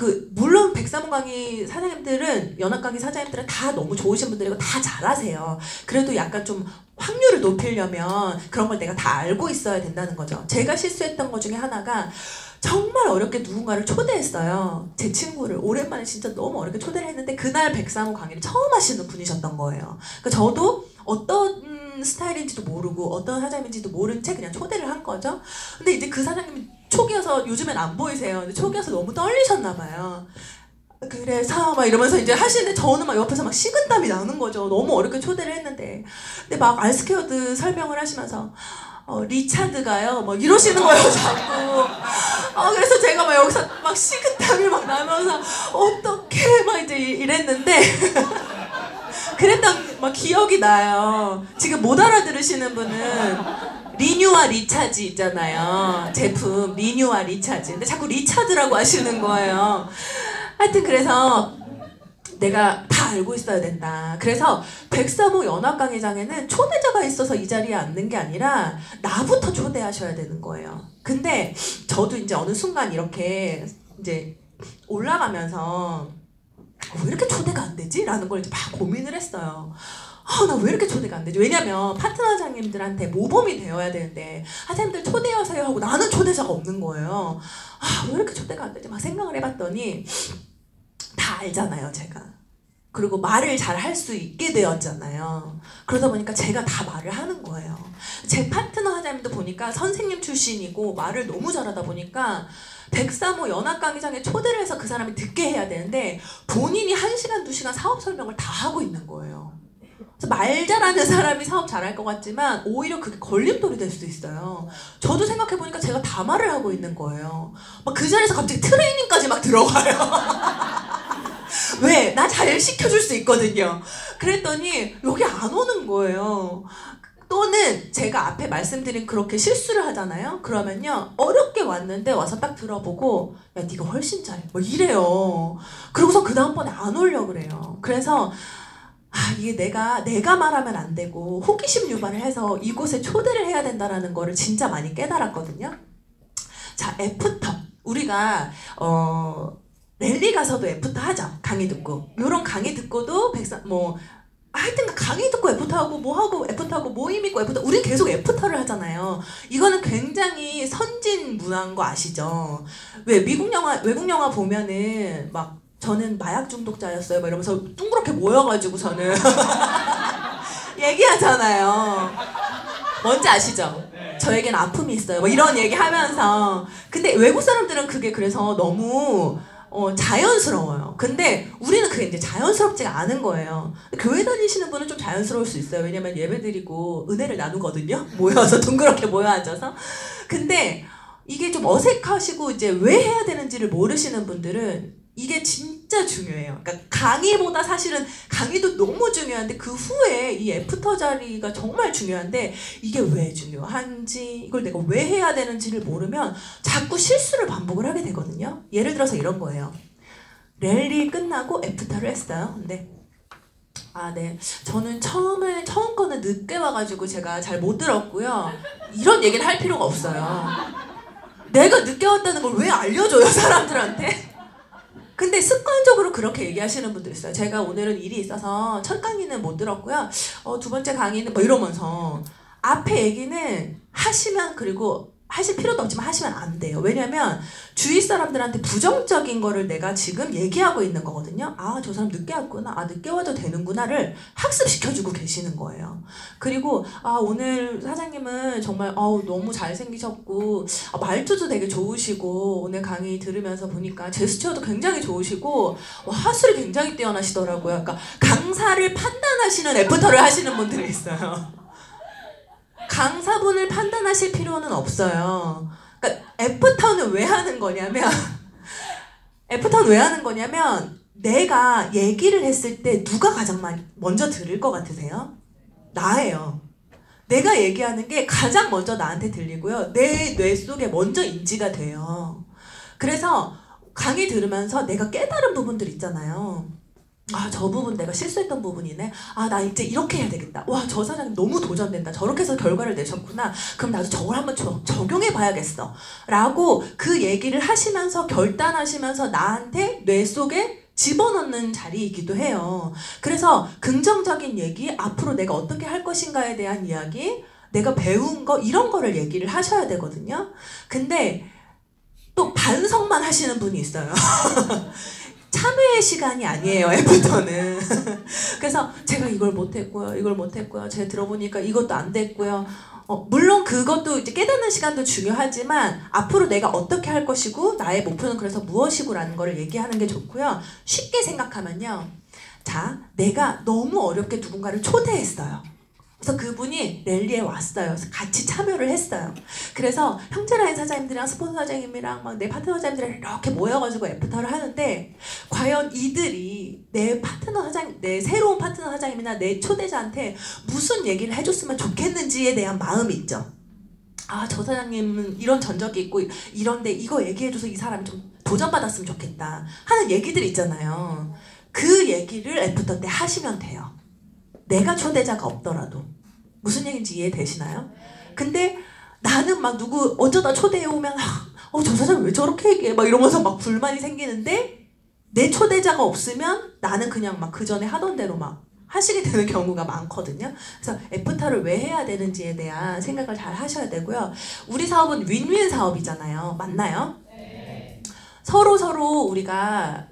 103호 강의 사장님들은 연합 강의 사장님들은 다 너무 좋으신 분들이고 다 잘하세요. 그래도 약간 좀 확률을 높이려면 그런 걸 내가 다 알고 있어야 된다는 거죠. 제가 실수했던 것 중에 하나가 정말 어렵게 누군가를 초대했어요. 제 친구를 오랜만에 진짜 너무 어렵게 초대를 했는데 그날 103호 강의를 처음 하시는 분이셨던 거예요. 그러니까 저도 어떤 스타일인지도 모르고 어떤 사장님인지도 모른 채 그냥 초대를 한 거죠. 근데 이제 그 사장님이 초기여서 요즘엔 안 보이세요. 근데 초기여서 너무 떨리셨나 봐요. 그래서 막 이러면서 이제 하시는데 저는 막 옆에서 막 식은땀이 나는 거죠. 너무 어렵게 초대를 했는데. 근데 막 알스케어드 설명을 하시면서 리차드가요 막 이러시는 거예요 자꾸. 그래서 제가 막 여기서 막 식은땀이 막 나면서 어떡해 막 이제 이랬는데 그랬던 막 기억이 나요. 지금 못 알아들으시는 분은 리뉴와 리차즈 있잖아요. 제품 리뉴와 리차즈. 근데 자꾸 리차드라고 하시는 거예요. 하여튼 그래서 내가 다 알고 있어야 된다. 그래서 백사모 연합강의장에는 초대자가 있어서 이 자리에 앉는 게 아니라 나부터 초대하셔야 되는 거예요. 근데 저도 이제 어느 순간 이렇게 이제 올라가면서 왜 이렇게 초대가 안 되지? 라는 걸 이제 막 고민을 했어요. 나 왜 이렇게 초대가 안 되지? 왜냐면 파트너장님들한테 모범이 되어야 되는데 하장님들 초대하세요 하고 나는 초대자가 없는 거예요. 왜 이렇게 초대가 안 되지? 막 생각을 해봤더니 다 알잖아요, 제가. 그리고 말을 잘 할 수 있게 되었잖아요. 그러다 보니까 제가 다 말을 하는 거예요. 제 파트너 하자님도 보니까 선생님 출신이고 말을 너무 잘하다 보니까 백사모 연합강의장에 초대를 해서 그 사람이 듣게 해야 되는데 본인이 1시간, 2시간 사업 설명을 다 하고 있는 거예요. 그래서 말 잘하는 사람이 사업 잘할 것 같지만 오히려 그게 걸림돌이 될 수도 있어요. 저도 생각해보니까 제가 다 말을 하고 있는 거예요. 막 그 자리에서 갑자기 트레이닝까지 막 들어가요. 왜? 나 잘 시켜줄 수 있거든요. 그랬더니 여기 안 오는 거예요. 또는 제가 앞에 말씀드린 그렇게 실수를 하잖아요. 그러면요 어렵게 왔는데 와서 딱 들어보고 야 네가 훨씬 잘해 뭐 이래요. 그러고서 그 다음번에 안 오려고 그래요. 그래서 이게 내가 말하면 안 되고 호기심 유발을 해서 이곳에 초대를 해야 된다는 거를 진짜 많이 깨달았거든요. 자, 애프터 우리가 랠리 가서도 애프터 하죠. 강의 듣고 요런 강의 듣고도 하여튼 강의 듣고 애프터하고 뭐하고 애프터하고 모임 있고 애프터 우린 계속 애프터를 하잖아요. 이거는 굉장히 선진 문화인 거 아시죠? 왜 외국 영화 보면은 막 저는 마약 중독자였어요 막 이러면서 둥그렇게 모여가지고 저는 얘기하잖아요. 뭔지 아시죠? 저에겐 아픔이 있어요 뭐 이런 얘기 하면서. 근데 외국 사람들은 그게 그래서 너무 자연스러워요. 근데 우리는 그게 이제 자연스럽지가 않은 거예요. 교회 다니시는 분은 좀 자연스러울 수 있어요. 왜냐면 예배 드리고 은혜를 나누거든요. 모여서 둥그렇게 모여 앉아서. 근데 이게 좀 어색하시고 이제 왜 해야 되는지를 모르시는 분들은 이게 진짜 중요해요. 그러니까 강의보다 사실은 강의도 너무 중요한데 그 후에 이 애프터 자리가 정말 중요한데 이게 왜 중요한지 이걸 내가 왜 해야 되는지를 모르면 자꾸 실수를 반복을 하게 되거든요. 예를 들어서 이런 거예요. 랠리 끝나고 애프터를 했어요. 근데 네. 저는 처음 거는 늦게 와가지고 제가 잘 못 들었고요. 이런 얘기를 할 필요가 없어요. 내가 늦게 왔다는 걸 왜 알려줘요, 사람들한테? 근데 습관적으로 그렇게 얘기하시는 분들 있어요. 제가 오늘은 일이 있어서 첫 강의는 못 들었고요. 두 번째 강의는 뭐 이러면서 앞에 얘기는 하시면 그리고 하실 필요도 없지만 하시면 안 돼요. 왜냐면 주위 사람들한테 부정적인 거를 내가 지금 얘기하고 있는 거거든요. 저 사람 늦게 왔구나. 늦게 와도 되는구나를 학습시켜주고 계시는 거예요. 그리고 오늘 사장님은 정말 너무 잘생기셨고 말투도 되게 좋으시고 오늘 강의 들으면서 보니까 제스처도 굉장히 좋으시고 화술이 굉장히 뛰어나시더라고요. 그러니까 강사를 판단하시는 애프터를 하시는 분들이 있어요. 강사분을 판단하실 필요는 없어요. 그러니까 애프터는 왜 하는 거냐면 내가 얘기를 했을 때 누가 가장 먼저 들을 것 같으세요? 나예요. 내가 얘기하는 게 가장 먼저 나한테 들리고요. 내 뇌 속에 먼저 인지가 돼요. 그래서 강의 들으면서 내가 깨달은 부분들 있잖아요. 저 부분 내가 실수했던 부분이네. 나 이제 이렇게 해야 되겠다. 저 사장님 너무 도전된다. 저렇게 해서 결과를 내셨구나. 그럼 나도 저걸 한번 적용해 봐야겠어. 라고 그 얘기를 하시면서 결단하시면서 나한테 뇌 속에 집어넣는 자리이기도 해요. 그래서 긍정적인 얘기, 앞으로 내가 어떻게 할 것인가에 대한 이야기, 내가 배운 거 이런 거를 얘기를 하셔야 되거든요. 근데 또 반성만 하시는 분이 있어요. 참회의 시간이 아니에요, 애프터는. 그래서 제가 이걸 못했고요. 제가 들어보니까 이것도 안 됐고요. 물론 그것도 이제 깨닫는 시간도 중요하지만 앞으로 내가 어떻게 할 것이고 나의 목표는 그래서 무엇이고라는 거를 얘기하는 게 좋고요. 쉽게 생각하면요. 자, 내가 너무 어렵게 누군가를 초대했어요. 그래서 그분이 랠리에 왔어요. 그래서 같이 참여를 했어요. 그래서 형제라인 사장님들이랑 스폰서 사장님이랑 막 내 파트너 사장님들이랑 이렇게 모여가지고 애프터를 하는데 과연 이들이 내 파트너 사장님, 내 새로운 파트너 사장님이나 내 초대자한테 무슨 얘기를 해줬으면 좋겠는지에 대한 마음이 있죠. 아, 저 사장님은 이런 전적이 있고 이런데 이거 얘기해줘서 이 사람이 좀 도전받았으면 좋겠다 하는 얘기들이 있잖아요. 그 얘기를 애프터 때 하시면 돼요. 내가 초대자가 없더라도. 무슨 얘기인지 이해되시나요? 근데 나는 막 누구 어쩌다 초대해오면 저 사람 왜 저렇게 얘기해? 막 이러면서 막 불만이 생기는데 내 초대자가 없으면 나는 그냥 막 그 전에 하던 대로 막 하시게 되는 경우가 많거든요. 그래서 애프터를 왜 해야 되는지에 대한 생각을 잘 하셔야 되고요. 우리 사업은 윈윈 사업이잖아요. 맞나요? 네. 서로 우리가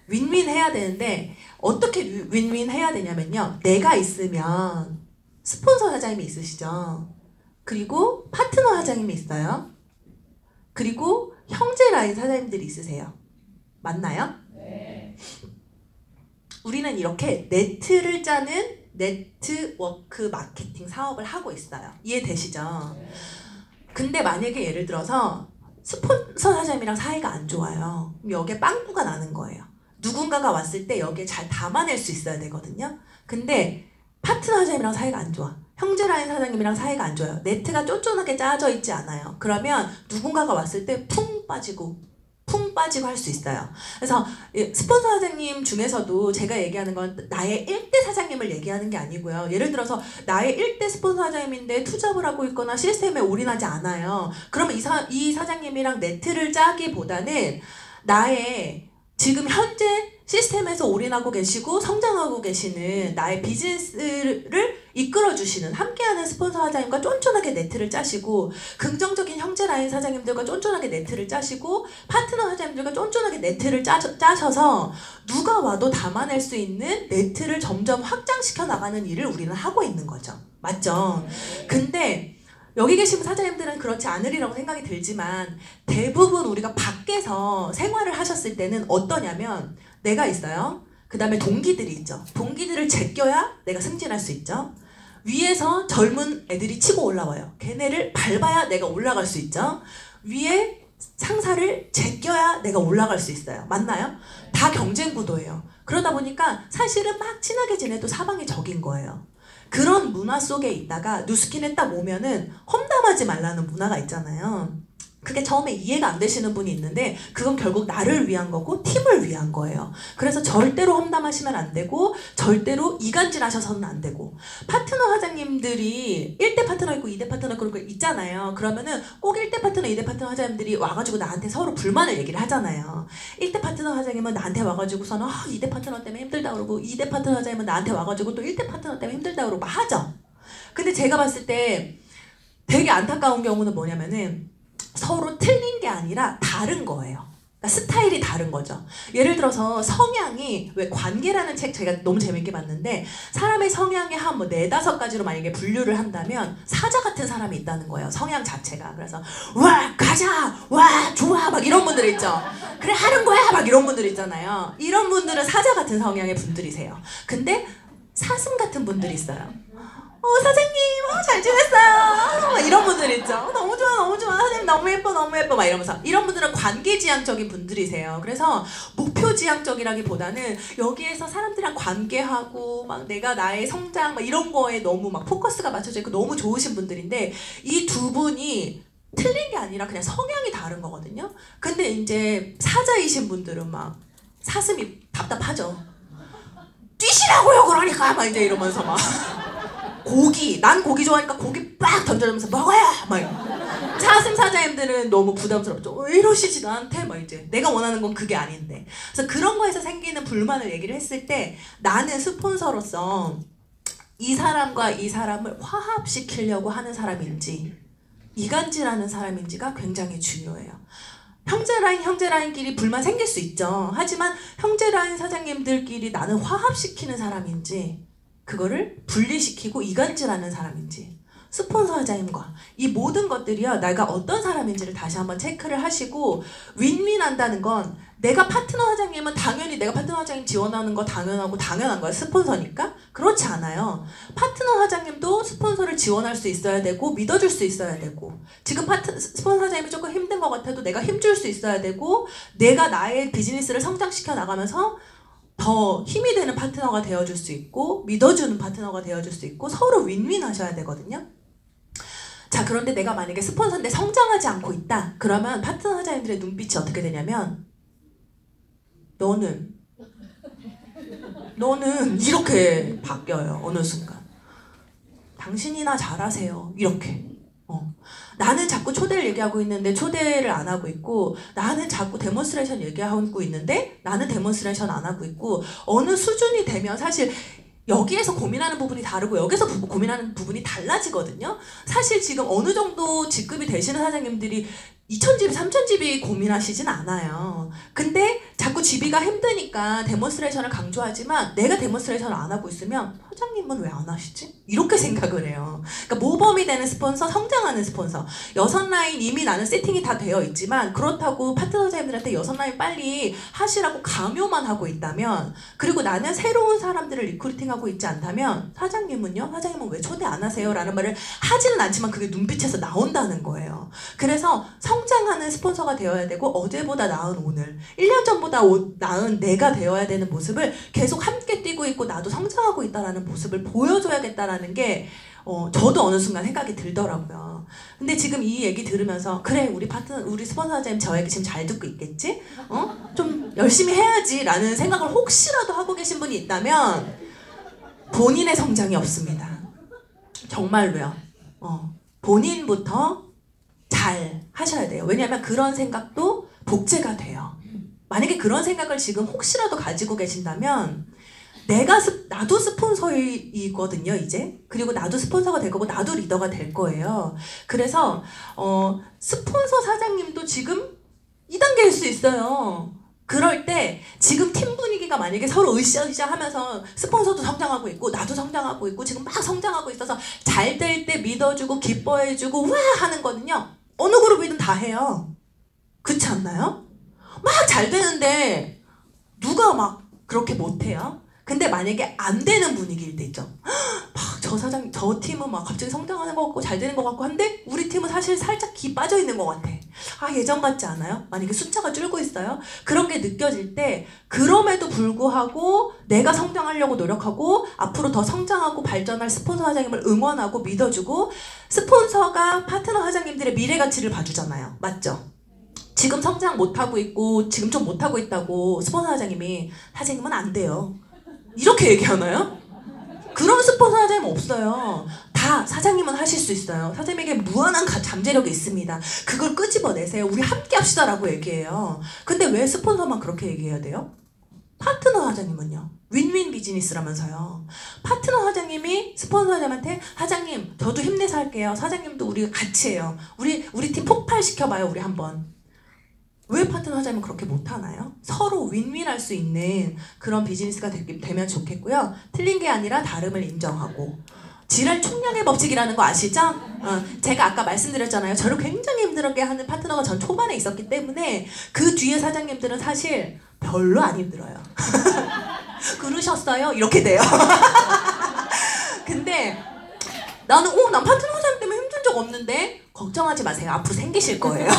윈윈 해야 되는데 어떻게 윈윈 해야 되냐면요. 내가 있으면 스폰서 사장님이 있으시죠. 그리고 파트너 사장님이 있어요. 그리고 형제 라인 사장님들이 있으세요. 맞나요? 네. 우리는 이렇게 네트를 짜는 네트워크 마케팅 사업을 하고 있어요. 이해되시죠? 네. 근데 만약에 예를 들어서 스폰서 사장님이랑 사이가 안 좋아요. 그럼 여기에 빵꾸가 나는 거예요. 누군가가 왔을 때 여기에 잘 담아낼 수 있어야 되거든요. 근데 파트너 사장님이랑 사이가 안 좋아. 형제라인 사장님이랑 사이가 안 좋아요. 네트가 쫀쫀하게 짜져 있지 않아요. 그러면 누군가가 왔을 때 풍 빠지고 할 수 있어요. 그래서 스폰서 사장님 중에서도 제가 얘기하는 건 나의 1대 사장님을 얘기하는 게 아니고요. 예를 들어서 나의 1대 스폰서 사장님인데 투잡을 하고 있거나 시스템에 올인하지 않아요. 그러면 이 사장님이랑 네트를 짜기보다는 나의 지금 현재 시스템에서 올인하고 계시고 성장하고 계시는 나의 비즈니스를 이끌어주시는 함께하는 스폰서 사장님과 쫀쫀하게 네트를 짜시고 긍정적인 형제 라인 사장님들과 쫀쫀하게 네트를 짜시고 파트너 사장님들과 쫀쫀하게 네트를 짜셔서 누가 와도 담아낼 수 있는 네트를 점점 확장시켜 나가는 일을 우리는 하고 있는 거죠. 맞죠? 근데 여기 계신 사장님들은 그렇지 않으리라고 생각이 들지만 대부분 우리가 밖에서 생활을 하셨을 때는 어떠냐면 내가 있어요. 그 다음에 동기들이 있죠. 동기들을 제껴야 내가 승진할 수 있죠. 위에서 젊은 애들이 치고 올라와요. 걔네를 밟아야 내가 올라갈 수 있죠. 위에 상사를 제껴야 내가 올라갈 수 있어요. 맞나요? 다 경쟁 구도예요. 그러다 보니까 사실은 막 친하게 지내도 사방이 적인 거예요. 그런 문화 속에 있다가 뉴스킨에 딱 오면은 험담하지 말라는 문화가 있잖아요. 그게 처음에 이해가 안 되시는 분이 있는데 그건 결국 나를 위한 거고 팀을 위한 거예요. 그래서 절대로 험담하시면 안 되고 절대로 이간질 하셔서는 안 되고 파트너 사장님들이 1대 파트너 있고 2대 파트너 그런 거 있잖아요. 그러면은 꼭 1대 파트너 2대 파트너 사장님들이 와가지고 나한테 서로 불만을 얘기를 하잖아요. 1대 파트너 사장님은 나한테 와가지고서는 2대 파트너 때문에 힘들다 그러고 2대 파트너 사장님은 나한테 와가지고 또 1대 파트너 때문에 힘들다 그러고 막 하죠. 근데 제가 봤을 때 되게 안타까운 경우는 뭐냐면은 서로 틀린 게 아니라 다른 거예요. 그러니까 스타일이 다른 거죠. 예를 들어서 성향이 왜 관계라는 책 제가 너무 재밌게 봤는데 사람의 성향이 한 뭐 4-5가지로 만약에 분류를 한다면 사자 같은 사람이 있다는 거예요. 성향 자체가. 그래서 와 가자 와 좋아 막 이런 분들 있죠. 그래 하는 거야 막 이런 분들 있잖아요. 이런 분들은 사자 같은 성향의 분들이세요. 근데 사슴 같은 분들이 있어요. 사장님, 잘 지냈어요. 이런 분들 있죠. 너무 좋아, 너무 좋아. 사장님, 너무 예뻐, 너무 예뻐. 막 이러면서. 이런 분들은 관계지향적인 분들이세요. 그래서 목표지향적이라기보다는 여기에서 사람들이랑 관계하고, 막 내가 나의 성장, 막 이런 거에 너무 막 포커스가 맞춰져 있고 너무 좋으신 분들인데, 이 두 분이 틀린 게 아니라 그냥 성향이 다른 거거든요. 근데 이제 사자이신 분들은 막 사슴이 답답하죠. 뛰시라고요, 그러니까. 막 이제 이러면서 막. 난 고기 좋아하니까 고기 빡 던져주면서 먹어야! 막 사슴 사자님들은 너무 부담스럽죠. 왜 이러시지 나한테? 막 이제 내가 원하는 건 그게 아닌데. 그래서 그런 거에서 생기는 불만을 얘기를 했을 때 나는 스폰서로서 이 사람과 이 사람을 화합시키려고 하는 사람인지 이간질하는 사람인지가 굉장히 중요해요. 형제라인끼리 불만 생길 수 있죠. 하지만 형제라인 사장님들끼리 나는 화합시키는 사람인지 그거를 분리시키고 이간질하는 사람인지 스폰서 사장님과 이 모든 것들이요, 내가 어떤 사람인지를 다시 한번 체크를 하시고, 윈윈한다는 건 내가 파트너 사장님은 당연히 내가 파트너 사장님 지원하는 거 당연한 거야. 스폰서니까. 그렇지 않아요. 파트너 사장님도 스폰서를 지원할 수 있어야 되고 믿어줄 수 있어야 되고, 지금 스폰서 사장님이 조금 힘든 것 같아도 내가 힘줄 수 있어야 되고, 내가 나의 비즈니스를 성장시켜 나가면서 더 힘이 되는 파트너가 되어줄 수 있고, 믿어주는 파트너가 되어줄 수 있고, 서로 윈윈 하셔야 되거든요. 자, 그런데 내가 만약에 스폰서인데 성장하지 않고 있다. 그러면 파트너 사장님들의 눈빛이 어떻게 되냐면, 너는 이렇게 바뀌어요. 어느 순간. 당신이나 잘하세요. 이렇게. 나는 자꾸 초대를 얘기하고 있는데 초대를 안 하고 있고, 나는 자꾸 데몬스트레이션 얘기하고 있는데 나는 데몬스트레이션 안 하고 있고, 어느 수준이 되면 사실 여기에서 고민하는 부분이 다르고 여기서 고민하는 부분이 달라지거든요. 사실 지금 어느 정도 직급이 되시는 사장님들이 2,000집이 3,000집이 고민하시진 않아요. 근데 자꾸 집이가 힘드니까 데몬스트레이션을 강조하지만, 내가 데몬스트레이션을 안 하고 있으면 사장님은 왜 안 하시지? 이렇게 생각을 해요. 그러니까 모범이 되는 스폰서, 성장하는 스폰서. 6라인 이미 나는 세팅이 다 되어 있지만, 그렇다고 파트너 사장님들한테 6라인 빨리 하시라고 강요만 하고 있다면, 그리고 나는 새로운 사람들을 리크루팅하고 있지 않다면, 사장님은 왜 초대 안 하세요? 라는 말을 하지는 않지만 그게 눈빛에서 나온다는 거예요. 그래서 성장하는 스폰서가 되어야 되고, 어제보다 나은 오늘, 1년 전보다 나은 내가 되어야 되는 모습을 계속 함께 뛰고 있고, 나도 성장하고 있다라는 모습을 보여줘야겠다라는 게 저도 어느 순간 생각이 들더라고요. 근데 지금 이 얘기 들으면서, 그래, 우리 스폰서 사장님 저 얘기 지금 잘 듣고 있겠지? 좀 열심히 해야지 라는 생각을 혹시라도 하고 계신 분이 있다면 본인의 성장이 없습니다. 정말로요. 본인부터 잘 하셔야 돼요. 왜냐하면 그런 생각도 복제가 돼요. 만약에 그런 생각을 지금 혹시라도 가지고 계신다면, 나도 스폰서이거든요, 이제. 그리고 나도 스폰서가 될 거고, 나도 리더가 될 거예요. 그래서 스폰서 사장님도 지금 2단계일 수 있어요. 그럴 때 지금 팀 분위기가 만약에 서로 으쌰으쌰 하면서, 스폰서도 성장하고 있고 나도 성장하고 있고 지금 막 성장하고 있어서 잘 될 때 믿어주고 기뻐해주고 와 하는 거는요, 어느 그룹이든 다 해요. 그렇지 않나요? 막 잘 되는데 누가 막 그렇게 못해요? 근데 만약에 안 되는 분위기일 때 있죠. 막 저 팀은 막 갑자기 성장하는 것 같고 잘 되는 것 같고 한데, 우리 팀은 사실 살짝 기 빠져 있는 것 같아. 예전 같지 않아요? 만약에 숫자가 줄고 있어요. 그런 게 느껴질 때, 그럼에도 불구하고 내가 성장하려고 노력하고 앞으로 더 성장하고 발전할 스폰서 사장님을 응원하고 믿어주고, 스폰서가 파트너 사장님들의 미래 가치를 봐주잖아요. 맞죠? 지금 성장 못하고 있고 지금 좀 못하고 있다고 스폰서 사장님이, 사장님은 안 돼요, 이렇게 얘기하나요? 그런 스폰서 사장님 없어요. 다 사장님은 하실 수 있어요. 사장님에게 무한한 잠재력이 있습니다. 그걸 끄집어내세요. 우리 함께 합시다라고 얘기해요. 근데 왜 스폰서만 그렇게 얘기해야 돼요? 파트너 사장님은요, 윈윈 비즈니스라면서요. 파트너 사장님이 스폰서 사장님한테, 사장님 저도 힘내서 할게요, 사장님도 우리 같이 해요, 우리 팀 폭발시켜봐요, 우리 한번. 왜 파트너 사장님은 그렇게 못하나요? 서로 윈윈할 수 있는 그런 비즈니스가 되면 좋겠고요. 틀린 게 아니라 다름을 인정하고. 지랄 총량의 법칙이라는 거 아시죠? 제가 아까 말씀드렸잖아요. 저를 굉장히 힘들게 하는 파트너가 전 초반에 있었기 때문에 그 뒤에 사장님들은 사실 별로 안 힘들어요. 그러셨어요? 이렇게 돼요. 근데 난 파트너 사장님 때문에 힘든 적 없는데, 걱정하지 마세요. 앞으로 생기실 거예요.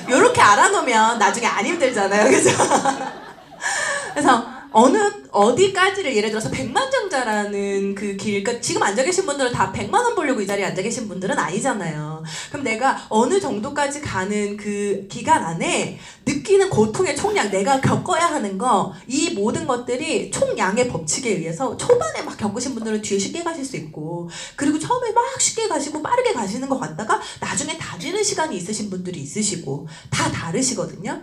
요렇게 알아놓으면 나중에 안 힘들잖아요. 그죠? 그래서 어디까지를, 예를 들어서 백만장자라는 그 길, 그러니까 지금 앉아 계신 분들은 다 100만 원 벌려고 이 자리에 앉아 계신 분들은 아니잖아요. 그럼 내가 어느 정도까지 가는 그 기간 안에 느끼는 고통의 총량, 내가 겪어야 하는 거, 이 모든 것들이 총량의 법칙에 의해서 초반에 막 겪으신 분들은 뒤에 쉽게 가실 수 있고, 그리고 처음에 막 쉽게 가시고 빠르게 가시는 것 같다가 나중에 다지는 시간이 있으신 분들이 있으시고, 다 다르시거든요.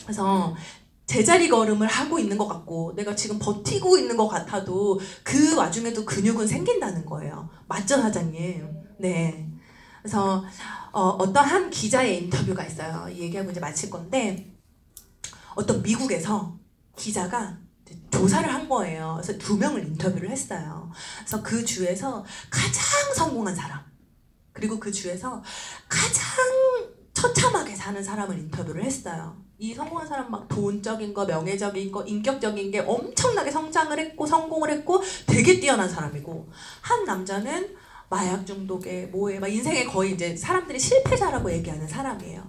그래서 제자리 걸음을 하고 있는 것 같고 내가 지금 버티고 있는 것 같아도 그 와중에도 근육은 생긴다는 거예요. 맞죠, 사장님? 네. 그래서 어떤 한 기자의 인터뷰가 있어요. 이 얘기하고 이제 마칠 건데, 어떤 미국에서 기자가 조사를 한 거예요. 그래서 2명을 인터뷰를 했어요. 그래서 그 주에서 가장 성공한 사람, 그리고 그 주에서 가장 처참하게 사는 사람을 인터뷰를 했어요. 이 성공한 사람 막 돈적인 거, 명예적인 거, 인격적인 게 엄청나게 성장을 했고 성공을 했고 되게 뛰어난 사람이고, 한 남자는 마약 중독에 뭐에 막 인생에 거의 이제 사람들이 실패자라고 얘기하는 사람이에요.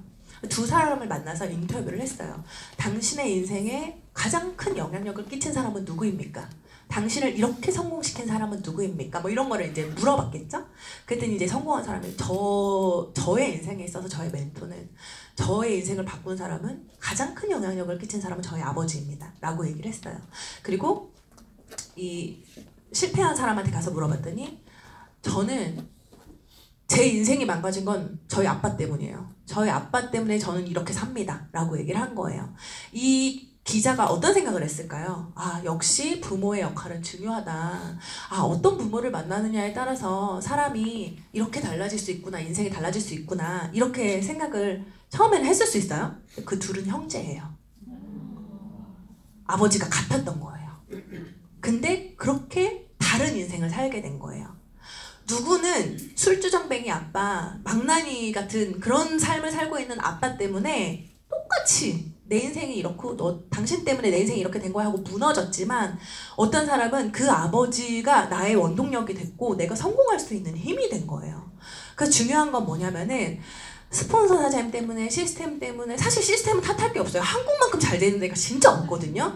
두 사람을 만나서 인터뷰를 했어요. 당신의 인생에 가장 큰 영향력을 끼친 사람은 누구입니까? 당신을 이렇게 성공시킨 사람은 누구입니까? 뭐 이런 거를 이제 물어봤겠죠? 그랬더니 이제 성공한 사람이 저의 인생에 있어서 저의 멘토는, 저의 인생을 바꾼 사람은, 가장 큰 영향력을 끼친 사람은 저의 아버지입니다. 라고 얘기를 했어요. 그리고 이 실패한 사람한테 가서 물어봤더니, 저는 제 인생이 망가진 건 저희 아빠 때문이에요. 저희 아빠 때문에 저는 이렇게 삽니다. 라고 얘기를 한 거예요. 이 기자가 어떤 생각을 했을까요? 아, 역시 부모의 역할은 중요하다. 아, 어떤 부모를 만나느냐에 따라서 사람이 이렇게 달라질 수 있구나, 인생이 달라질 수 있구나, 이렇게 생각을 처음에는 했을 수 있어요. 그 둘은 형제예요. 아버지가 같았던 거예요. 근데 그렇게 다른 인생을 살게 된 거예요. 누구는 술주정뱅이 아빠, 망나니 같은 그런 삶을 살고 있는 아빠 때문에 똑같이 내 인생이 이렇고 당신 때문에 내 인생이 이렇게 된 거야 하고 무너졌지만, 어떤 사람은 그 아버지가 나의 원동력이 됐고 내가 성공할 수 있는 힘이 된 거예요. 그래서 중요한 건 뭐냐면은, 스폰서 사장님 때문에, 시스템 때문에, 사실 시스템은 탓할 게 없어요. 한국만큼 잘 되는 데가 진짜 없거든요.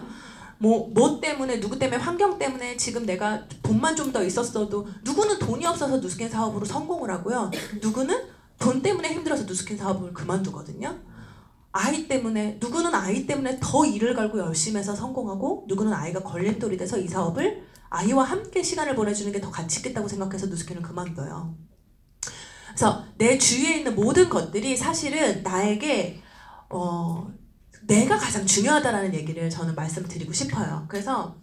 뭐 때문에, 누구 때문에, 환경 때문에 지금 내가 돈만 좀 더 있었어도, 누구는 돈이 없어서 누스킨 사업으로 성공을 하고요. 누구는 돈 때문에 힘들어서 누스킨 사업을 그만두거든요. 아이 때문에, 누구는 아이 때문에 더 일을 갈고 열심히 해서 성공하고, 누구는 아이가 걸림돌이 돼서 이 사업을 아이와 함께 시간을 보내주는 게 더 가치 있겠다고 생각해서 누스킨을 그만둬요. 그래서 내 주위에 있는 모든 것들이 사실은 나에게 내가 가장 중요하다라는 얘기를 저는 말씀드리고 싶어요. 그래서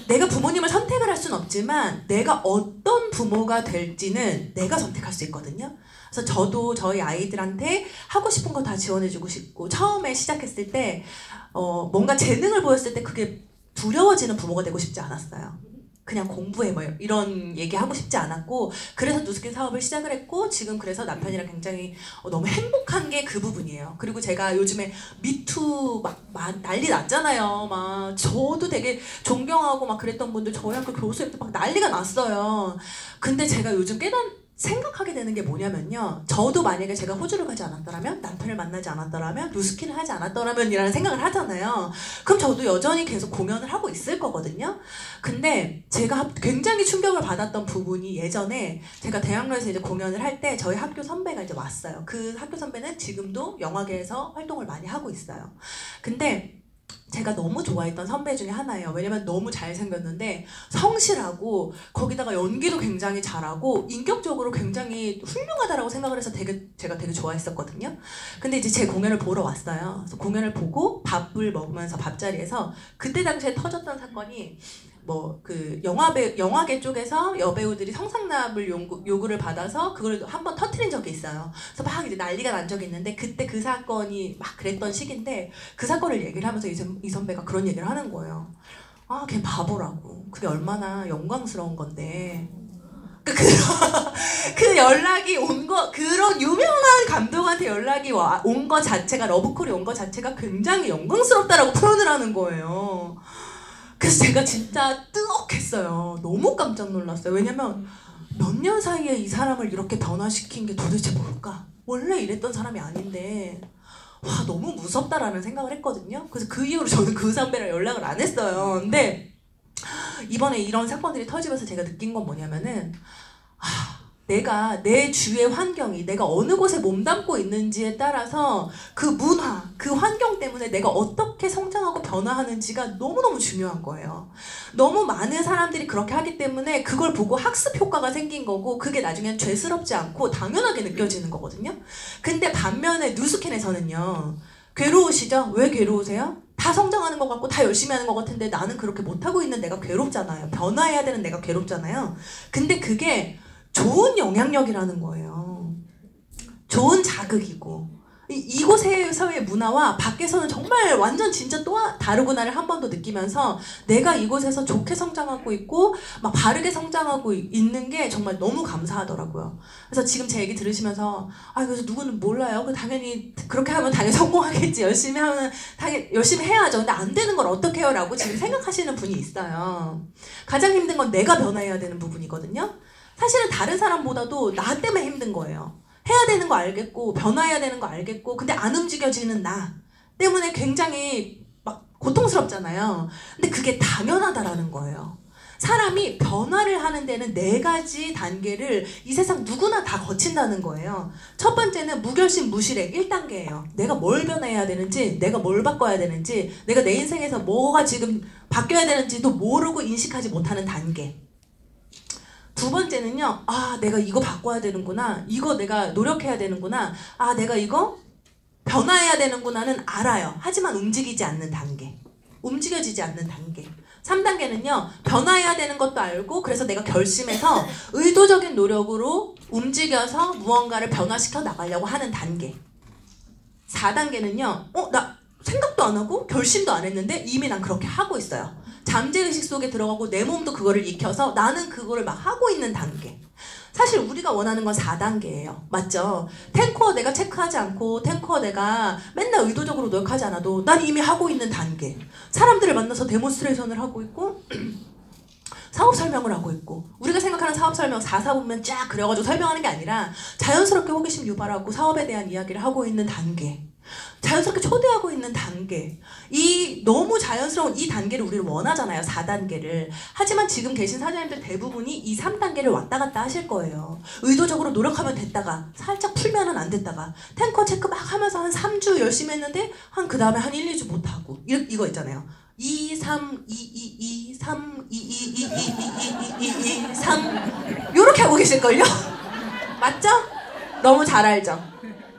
내가 부모님을 선택을 할 수는 없지만 내가 어떤 부모가 될지는 내가 선택할 수 있거든요. 그래서 저도 저희 아이들한테 하고 싶은 거 다 지원해주고 싶고, 처음에 시작했을 때 뭔가 재능을 보였을 때 그게 두려워지는 부모가 되고 싶지 않았어요. 그냥 공부해 뭐 이런 얘기하고 싶지 않았고, 그래서 누스킨 사업을 시작을 했고, 지금 그래서 남편이랑 굉장히 너무 행복한 게 그 부분이에요. 그리고 제가 요즘에 미투 막 난리 났잖아요. 막 저도 되게 존경하고 막 그랬던 분들, 저희 학교 교수님도 막 난리가 났어요. 근데 제가 요즘 생각하게 되는 게 뭐냐면요, 저도 만약에 제가 호주를 가지 않았더라면, 남편을 만나지 않았더라면, 누스킨을 하지 않았더라면 이라는 생각을 하잖아요. 그럼 저도 여전히 계속 공연을 하고 있을 거거든요. 근데 제가 굉장히 충격을 받았던 부분이, 예전에 제가 대학로에서 이제 공연을 할 때 저희 학교 선배가 이제 왔어요. 그 학교 선배는 지금도 영화계에서 활동을 많이 하고 있어요. 근데 제가 너무 좋아했던 선배 중에 하나예요. 왜냐면 너무 잘생겼는데 성실하고, 거기다가 연기도 굉장히 잘하고 인격적으로 굉장히 훌륭하다라고 생각을 해서 제가 되게 좋아했었거든요. 근데 이제 제 공연을 보러 왔어요. 그래서 공연을 보고 밥을 먹으면서 밥자리에서, 그때 당시에 터졌던 사건이, 뭐 그 영화계 쪽에서 여배우들이 성상납을 요구를 받아서 그걸 한번 터트린 적이 있어요. 그래서 막 이제 난리가 난 적이 있는데, 그때 그 사건이 막 그랬던 시기인데, 그 사건을 얘기를 하면서 이 선배가 그런 얘기를 하는 거예요. 아, 걔 바보라고. 그게 얼마나 영광스러운 건데. 그 연락이 온 거, 그런 유명한 감독한테 연락이 온 거 자체가, 러브콜이 온 거 자체가 굉장히 영광스럽다라고 표현을 하는 거예요. 그래서 제가 진짜 뜨억했어요. 너무 깜짝 놀랐어요. 왜냐면 몇 년 사이에 이 사람을 이렇게 변화시킨 게 도대체 뭘까? 원래 이랬던 사람이 아닌데, 와, 너무 무섭다라는 생각을 했거든요. 그래서 그 이후로 저는 그 선배랑 연락을 안 했어요. 근데 이번에 이런 사건들이 터지면서 제가 느낀 건 뭐냐면은, 내가 내 주위의 환경이, 내가 어느 곳에 몸담고 있는지에 따라서 그 문화, 그 환경 때문에 내가 어떻게 성장하고 변화하는지가 너무너무 중요한 거예요. 너무 많은 사람들이 그렇게 하기 때문에 그걸 보고 학습 효과가 생긴 거고, 그게 나중엔 죄스럽지 않고 당연하게 느껴지는 거거든요. 근데 반면에 누스킨에서는요, 괴로우시죠? 왜 괴로우세요? 다 성장하는 것 같고 다 열심히 하는 것 같은데 나는 그렇게 못하고 있는 내가 괴롭잖아요. 변화해야 되는 내가 괴롭잖아요. 근데 그게 좋은 영향력이라는 거예요. 좋은 자극이고. 이곳에서의 문화와 밖에서는 정말 완전 진짜 또 다르구나를 한 번 더 느끼면서 내가 이곳에서 좋게 성장하고 있고 막 바르게 성장하고 있는 게 정말 너무 감사하더라고요. 그래서 지금 제 얘기 들으시면서 그래서 누구는 몰라요. 당연히 그렇게 하면 당연히 성공하겠지. 열심히 하면 당연히 열심히 해야죠. 근데 안 되는 걸 어떻게 해요? 라고 지금 생각하시는 분이 있어요. 가장 힘든 건 내가 변화해야 되는 부분이거든요. 사실은 다른 사람보다도 나 때문에 힘든 거예요. 해야 되는 거 알겠고 변화해야 되는 거 알겠고 근데 안 움직여지는 나 때문에 굉장히 막 고통스럽잖아요. 근데 그게 당연하다라는 거예요. 사람이 변화를 하는 데는 4가지 단계를 이 세상 누구나 다 거친다는 거예요. 첫 번째는 무결심 무실행 1단계예요. 내가 뭘 변해야 되는지, 내가 뭘 바꿔야 되는지, 내가 내 인생에서 뭐가 지금 바뀌어야 되는지도 모르고 인식하지 못하는 단계. 두 번째는요, 내가 이거 바꿔야 되는구나, 이거 내가 노력해야 되는구나, 내가 이거 변화해야 되는구나는 알아요. 하지만 움직이지 않는 단계. 움직여지지 않는 단계. 3단계는요, 변화해야 되는 것도 알고 그래서 내가 결심해서 의도적인 노력으로 움직여서 무언가를 변화시켜 나가려고 하는 단계. 4단계는요, 나 생각도 안 하고 결심도 안 했는데 이미 난 그렇게 하고 있어요. 잠재의식 속에 들어가고 내 몸도 그거를 익혀서 나는 그거를 막 하고 있는 단계. 사실 우리가 원하는 건 4단계예요. 맞죠? 탱커 내가 체크하지 않고 탱커 내가 맨날 의도적으로 노력하지 않아도 난 이미 하고 있는 단계. 사람들을 만나서 데몬스트레이션을 하고 있고 사업 설명을 하고 있고 우리가 생각하는 사업 설명 4사분면 쫙 그려가지고 설명하는 게 아니라 자연스럽게 호기심 유발하고 사업에 대한 이야기를 하고 있는 단계. 자연스럽게 초대하고 있는 단계. 이 너무 자연스러운 이 단계를 우리는 원하잖아요. 4단계를. 하지만 지금 계신 사장님들 대부분이 이 3단계를 왔다 갔다 하실 거예요. 의도적으로 노력하면 됐다가 살짝 풀면은 안 됐다가 탱커 체크 막 하면서 한 3주 열심히 했는데 그 다음에 한 1, 2주 못하고 이거 있잖아요. 2, 3, 2, 2, 2, 3, 2, 2, 2, 2, 2, 2, 2, 2, 3 요렇게 하고 계실걸요? 맞죠? 너무 잘 알죠?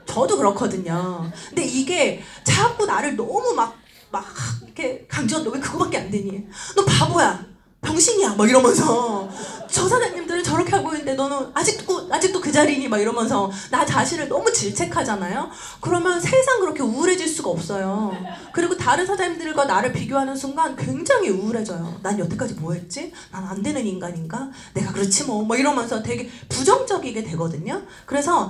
저도 그렇거든요. 근데 이게 자꾸 나를 너무 막 이렇게 강조한 너 왜 그거밖에 안 되니? 너 바보야. 병신이야. 막 이러면서 저 사장님들은 저렇게 하고 있는데 너는 아직도 그 자리니? 막 이러면서 나 자신을 너무 질책하잖아요. 그러면 세상 그렇게 우울해질 수가 없어요. 그리고 다른 사장님들과 나를 비교하는 순간 굉장히 우울해져요. 난 여태까지 뭐 했지? 난 안 되는 인간인가? 내가 그렇지 뭐 이러면서 되게 부정적이게 되거든요. 그래서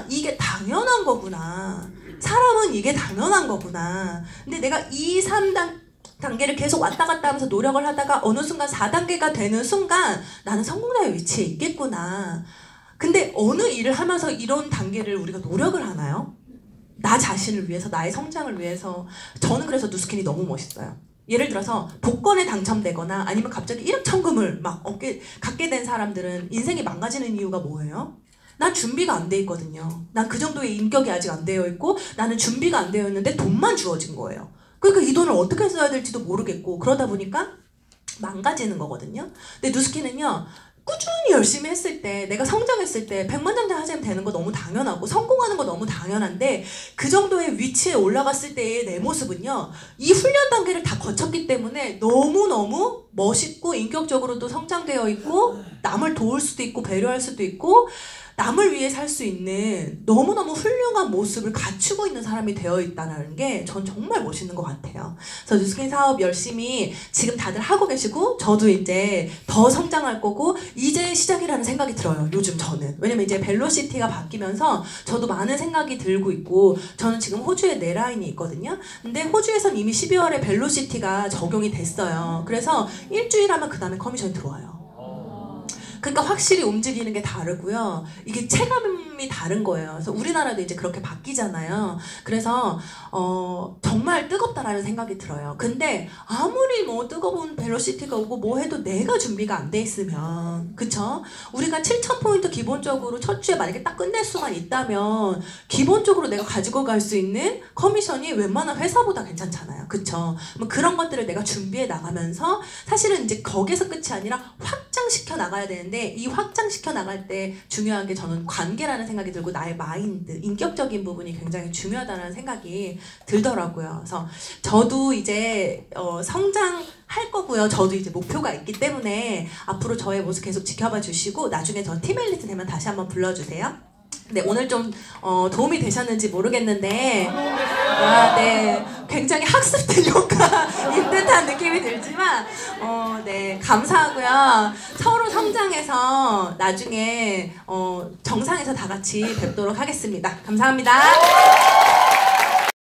이게 당연한 거구나. 사람은 이게 당연한 거구나. 근데 내가 2, 3단계를 계속 왔다 갔다 하면서 노력을 하다가 어느 순간 4단계가 되는 순간 나는 성공자의 위치에 있겠구나. 근데 어느 일을 하면서 이런 단계를 우리가 노력을 하나요? 나 자신을 위해서, 나의 성장을 위해서. 저는 그래서 누스킨이 너무 멋있어요. 예를 들어서 복권에 당첨되거나 아니면 갑자기 1억 천금을 막 갖게 된 사람들은 인생이 망가지는 이유가 뭐예요? 난 준비가 안 돼 있거든요. 난 그 정도의 인격이 아직 안 되어 있고 나는 준비가 안 되어 있는데 돈만 주어진 거예요. 그러니까 이 돈을 어떻게 써야 될지도 모르겠고 그러다 보니까 망가지는 거거든요. 근데 누스키는요. 꾸준히 열심히 했을 때 내가 성장했을 때 백만장자 하재님 되는 거 너무 당연하고 성공하는 거 너무 당연한데 그 정도의 위치에 올라갔을 때의 내 모습은요. 이 훈련 단계를 다 거쳤기 때문에 너무너무 멋있고 인격적으로도 성장되어 있고 남을 도울 수도 있고 배려할 수도 있고 남을 위해 살 수 있는 너무너무 훌륭한 모습을 갖추고 있는 사람이 되어 있다는 게 전 정말 멋있는 것 같아요. 그래서 누스킨 사업 열심히 지금 다들 하고 계시고 저도 이제 더 성장할 거고 이제 시작이라는 생각이 들어요. 요즘 저는. 왜냐면 이제 벨로시티가 바뀌면서 저도 많은 생각이 들고 있고 저는 지금 호주에 4라인이 있거든요. 근데 호주에선 이미 12월에 벨로시티가 적용이 됐어요. 그래서 일주일 하면 그 다음에 커미션이 들어와요. 그러니까 확실히 움직이는 게 다르고요. 이게 체감이 다른 거예요. 그래서 우리나라도 이제 그렇게 바뀌잖아요. 그래서 정말 뜨겁다라는 생각이 들어요. 근데 아무리 뭐 뜨거운 벨로시티가 오고 뭐 해도 내가 준비가 안 돼 있으면 그쵸? 우리가 7,000포인트 기본적으로 첫 주에 만약에 딱 끝낼 수만 있다면 기본적으로 내가 가지고 갈 수 있는 커미션이 웬만한 회사보다 괜찮잖아요. 그쵸? 뭐 그런 것들을 내가 준비해 나가면서 사실은 이제 거기서 끝이 아니라 확장시켜 나가야 되는데 이 확장시켜 나갈 때 중요한 게 저는 관계라는 생각이 들고 나의 마인드, 인격적인 부분이 굉장히 중요하다는 생각이 들더라고요. 그래서 저도 이제 성장할 거고요. 저도 이제 목표가 있기 때문에 앞으로 저의 모습 계속 지켜봐 주시고 나중에 저 팀 엘리트 되면 다시 한번 불러주세요. 네, 오늘 좀 도움이 되셨는지 모르겠는데 네, 굉장히 학습된 효과인 듯한 느낌이 들지만 네, 감사하고요. 서로 성장해서 나중에 정상에서 다 같이 뵙도록 하겠습니다. 감사합니다.